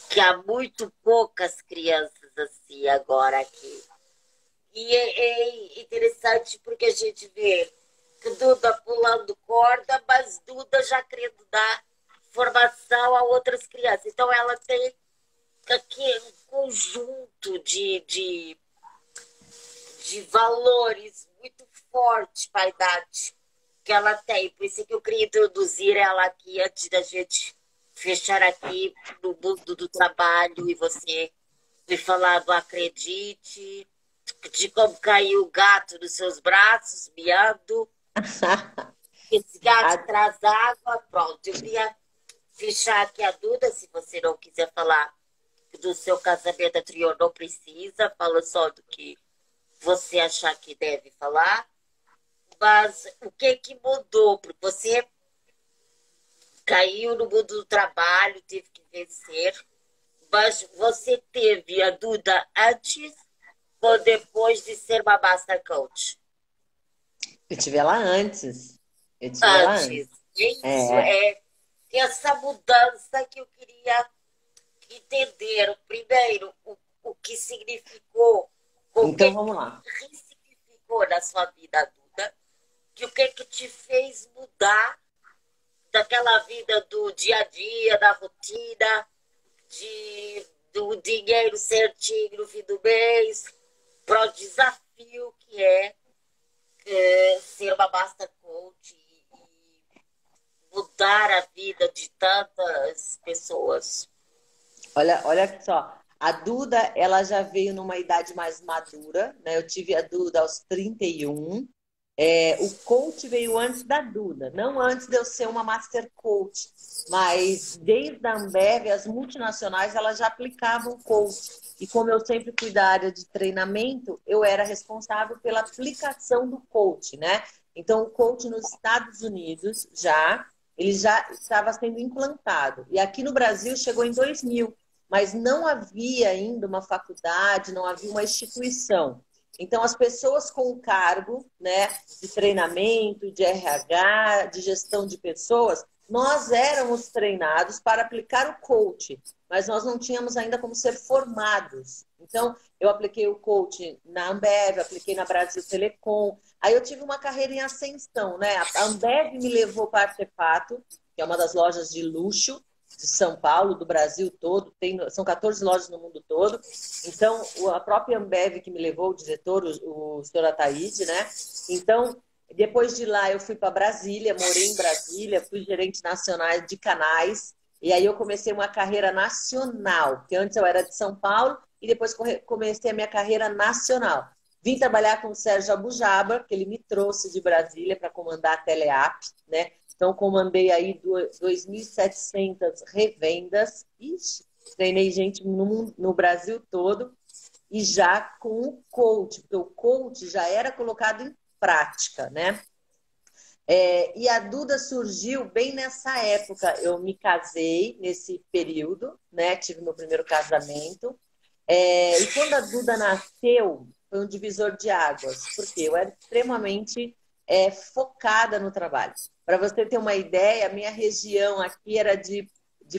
que há muito poucas crianças assim agora aqui. E é interessante porque a gente vê que Duda pulando corda, mas Duda já querendo dar formação a outras crianças. Então ela tem aqui um conjunto de valores muito forte para a idade que ela tem. Por isso que eu queria introduzir ela aqui antes da gente fechar aqui no mundo do trabalho e você me falar do acredite, de como caiu o gato nos seus braços, miando. Esse gato A- traz água, pronto. Eu queria fechar aqui a Duda, se você não quiser falar do seu casamento anterior, não precisa, fala só do que você achar que deve falar. Mas o que que mudou? Porque você caiu no mundo do trabalho, teve que vencer, mas você teve a Duda antes ou depois de ser uma Master Coach? Eu tive ela antes. Eu tive ela antes. Antes. Isso É. é essa mudança que eu queria entender. Primeiro, o que significou, o Então que vamos lá. ressignificou na sua vida, Duda, que o que te fez mudar daquela vida do dia a dia, da rotina, do dinheiro certinho no fim do mês, para o desafio que é ser uma Master Coach e mudar a vida de tantas pessoas. Olha só. A Duda, ela já veio numa idade mais madura, né? Eu tive a Duda aos 31. O coach veio antes da Duda, não antes de eu ser uma master coach, mas desde a Ambev, as multinacionais, elas já aplicavam coach. E como eu sempre fui da área de treinamento, eu era responsável pela aplicação do coach, né? Então, o coach nos Estados Unidos ele já estava sendo implantado. E aqui no Brasil chegou em 2000, mas não havia ainda uma faculdade, não havia uma instituição. Então, as pessoas com cargo, né, de treinamento, de RH, de gestão de pessoas, nós éramos treinados para aplicar o coach, mas nós não tínhamos ainda como ser formados. Então, eu apliquei o coach na Ambev, apliquei na Brasil Telecom. Aí eu tive uma carreira em ascensão, né? A Ambev me levou para a Artefato, que é uma das lojas de luxo de São Paulo, do Brasil todo, são 14 lojas no mundo todo. Então, a própria Ambev que me levou, o diretor, o senhor Ataíde, né? Então, depois de lá, eu fui para Brasília, morei em Brasília, fui gerente nacional de canais, e aí eu comecei uma carreira nacional, porque antes eu era de São Paulo, e depois comecei a minha carreira nacional. Vim trabalhar com o Sérgio Abujamra, que ele me trouxe de Brasília para comandar a Teleap, né? Então, comandei aí 2.700 revendas. Ixi, treinei gente no Brasil todo e já com o coach, porque o coach já era colocado em prática, né? E a Duda surgiu bem nessa época. Eu me casei nesse período, né? Tive meu primeiro casamento. E quando a Duda nasceu, foi um divisor de águas, porque eu era extremamente focada no trabalho. Para você ter uma ideia, a minha região aqui era de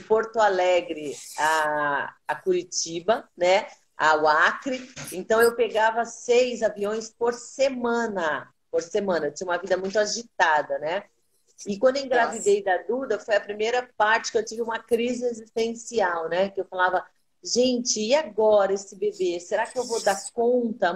Porto Alegre a Curitiba, né? Ao Acre. Então eu pegava 6 aviões por semana. Por semana. Eu tinha uma vida muito agitada, né? E quando eu Nossa. engravidei da Duda, foi a primeira parte que eu tive uma crise existencial, né? Que eu falava, gente, e agora esse bebê? Será que eu vou dar conta?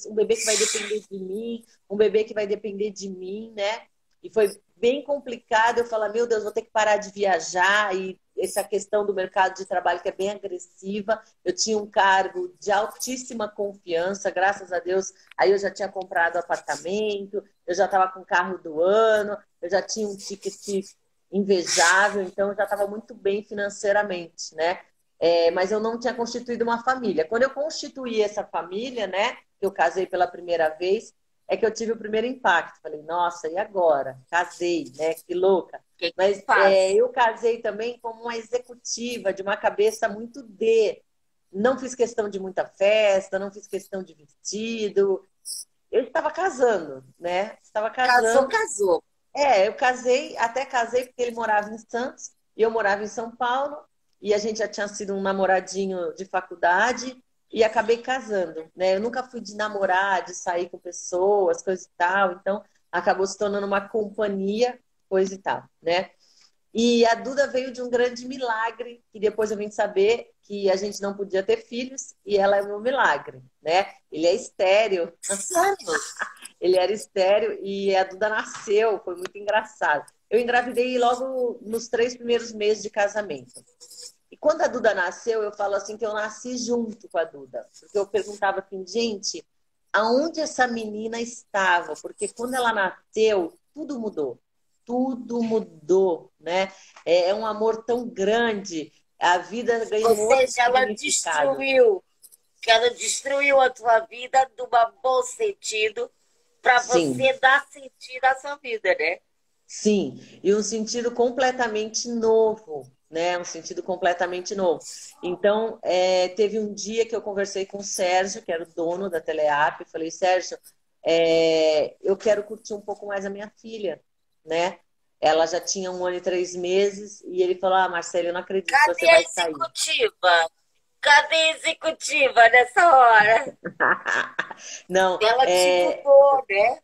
Um bebê que vai depender de mim, um bebê que vai depender de mim, né? E foi bem complicado. Eu falei, meu Deus, vou ter que parar de viajar. E essa questão do mercado de trabalho que é bem agressiva. Eu tinha um cargo de altíssima confiança, graças a Deus. Aí eu já tinha comprado apartamento, eu já estava com o carro do ano, eu já tinha um ticket invejável, então eu já estava muito bem financeiramente, né? Mas eu não tinha constituído uma família. Quando eu constituí essa família, né, que eu casei pela primeira vez, é que eu tive o primeiro impacto. Falei, nossa, e agora? Casei, né? Que louca. O que Mas faz? eu casei também como uma executiva, de uma cabeça muito de. Não fiz questão de muita festa, não fiz questão de vestido. Eu estava casando, né? Estava Casou, casando. casou. Eu casei, até casei porque ele morava em Santos e eu morava em São Paulo e a gente já tinha sido um namoradinho de faculdade e acabei casando, né? Eu nunca fui de namorar, de sair com pessoas, coisa e tal, então acabou se tornando uma companhia, coisa e tal, né? E a Duda veio de um grande milagre, que depois eu vim saber que a gente não podia ter filhos e ela é o meu milagre, né? Ele é estéril, Sério? ele era estéril e a Duda nasceu, foi muito engraçado. Eu engravidei logo nos 3 primeiros meses de casamento. E quando a Duda nasceu, eu falo assim que eu nasci junto com a Duda. Porque eu perguntava assim, gente, aonde essa menina estava? Porque quando ela nasceu, tudo mudou. Tudo mudou, né? É um amor tão grande. A vida ganha Ou um outro seja, significado. ela destruiu a tua vida num bom sentido para Sim. você dar sentido à sua vida, né? Sim, e um sentido completamente novo, né? Um sentido completamente novo. Então, teve um dia que eu conversei com o Sérgio, que era o dono da Teleap, e falei, Sérgio, eu quero curtir um pouco mais a minha filha, né? Ela já tinha 1 ano e 3 meses, e ele falou, Marcelo, eu não acredito que você Cadê a vai sair. executiva? Cadê a executiva nessa hora? Não, Ela te mudou, né?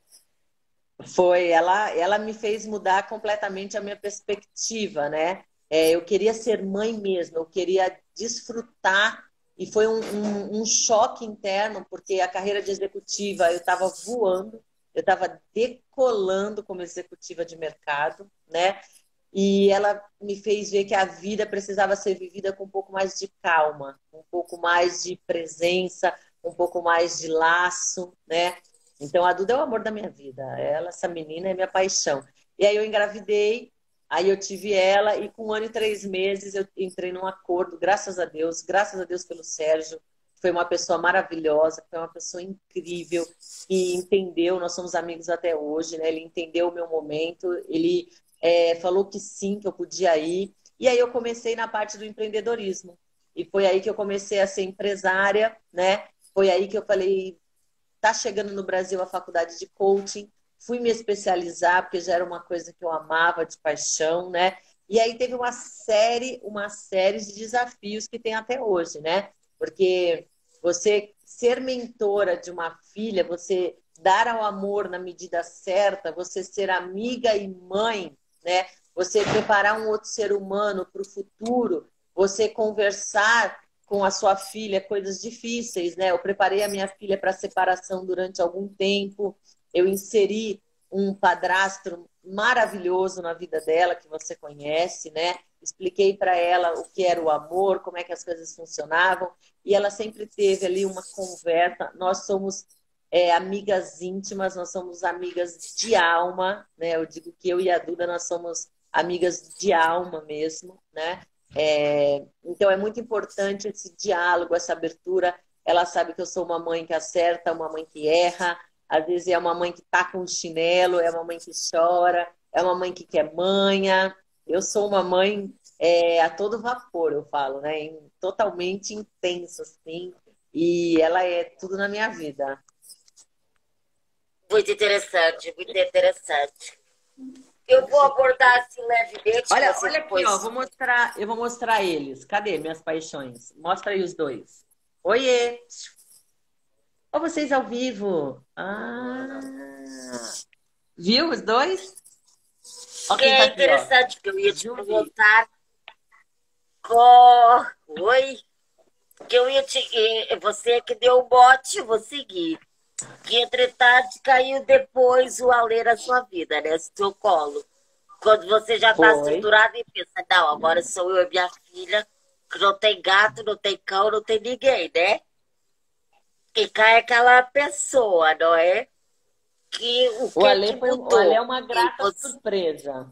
ela me fez mudar completamente a minha perspectiva, né? Eu queria ser mãe mesmo, eu queria desfrutar, e foi um choque interno, porque a carreira de executiva eu estava voando, eu estava decolando como executiva de mercado, né? E ela me fez ver que a vida precisava ser vivida com um pouco mais de calma, um pouco mais de presença, um pouco mais de laço, né? Então a Duda é o amor da minha vida. Ela, essa menina, é minha paixão. E aí eu engravidei, aí eu tive ela, e com 1 ano e 3 meses eu entrei num acordo, graças a Deus pelo Sérgio. Foi uma pessoa maravilhosa, foi uma pessoa incrível, que entendeu, nós somos amigos até hoje, né? Ele entendeu o meu momento, ele falou que sim, que eu podia ir. E aí eu comecei na parte do empreendedorismo. E foi aí que eu comecei a ser empresária, né? Foi aí que eu falei, tá chegando no Brasil a faculdade de coaching. Fui me especializar, porque já era uma coisa que eu amava de paixão, né? E aí teve uma série de desafios que tem até hoje, né? Porque você ser mentora de uma filha, você dar ao amor na medida certa, você ser amiga e mãe, né? Você preparar um outro ser humano para o futuro, você conversar com a sua filha coisas difíceis, né? Eu preparei a minha filha para separação durante algum tempo, eu inseri um padrasto maravilhoso na vida dela, que você conhece, né? Expliquei para ela o que era o amor, como é que as coisas funcionavam, e ela sempre teve ali uma conversa. Nós somos amigas íntimas, nós somos amigas de alma, né? Eu digo que eu e a Duda, nós somos amigas de alma mesmo, né? Então é muito importante esse diálogo, essa abertura. Ela sabe que eu sou uma mãe que acerta, uma mãe que erra, às vezes é uma mãe que tá com chinelo, é uma mãe que chora, é uma mãe que quer manha. Eu sou uma mãe a todo vapor, eu falo, né? Totalmente intensa, assim, e ela é tudo na minha vida. Muito interessante, muito interessante. Eu vou abordar assim levemente, Olha, você olha aqui, ó, depois. eu vou mostrar eles. Cadê minhas paixões? Mostra aí os dois. Oiê! Ó, vocês ao vivo. Viu os dois? Ó Que quem tá é aqui, ó. interessante, que eu ia te Julie. perguntar qual. Oi? Que eu ia te. Você que deu o bote, eu vou seguir. Que entretanto caiu depois o Alê na sua vida, né? No seu colo. Quando você já está Foi. estruturado e pensa, não, agora sou eu e minha filha, que não tem gato, não tem cão, não tem ninguém, né? E cai aquela pessoa, não é? Que o que que O Ale é mudou uma em grata você? surpresa.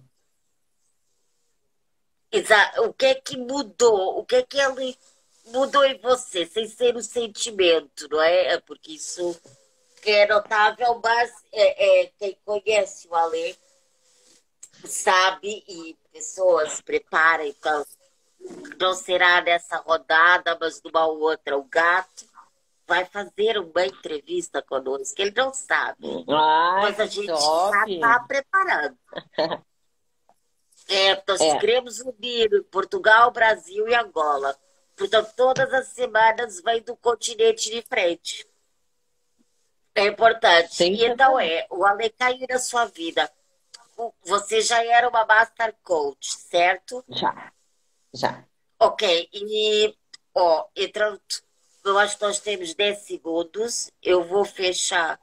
O que que mudou? O que que ele mudou em você, sem ser o sentimento, não é? Porque isso que é notável, mas quem conhece o Alê sabe e pessoas prepara, então não será nessa rodada, mas numa outra. O gato vai fazer uma entrevista conosco, que ele não sabe, Ai, mas a que gente top! já está preparando. Nós É, queremos unir Portugal, Brasil e Angola. Portanto, todas as semanas vem do continente de frente. É importante. E então sensacional. o Ale cair na sua vida. Você já era uma Master Coach, certo? Já, já. Ok. E, ó, entrando, eu acho que nós temos 10 segundos. Eu vou fechar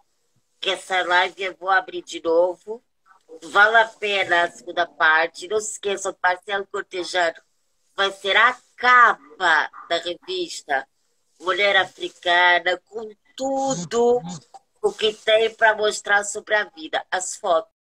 que essa live, eu vou abrir de novo. Vale a pena a segunda parte. Não se esqueçam de Marcelo Cortejano. Vai ser a capa da revista Mulher Africana, com tudo o que tem para mostrar sobre a vida. As fotos.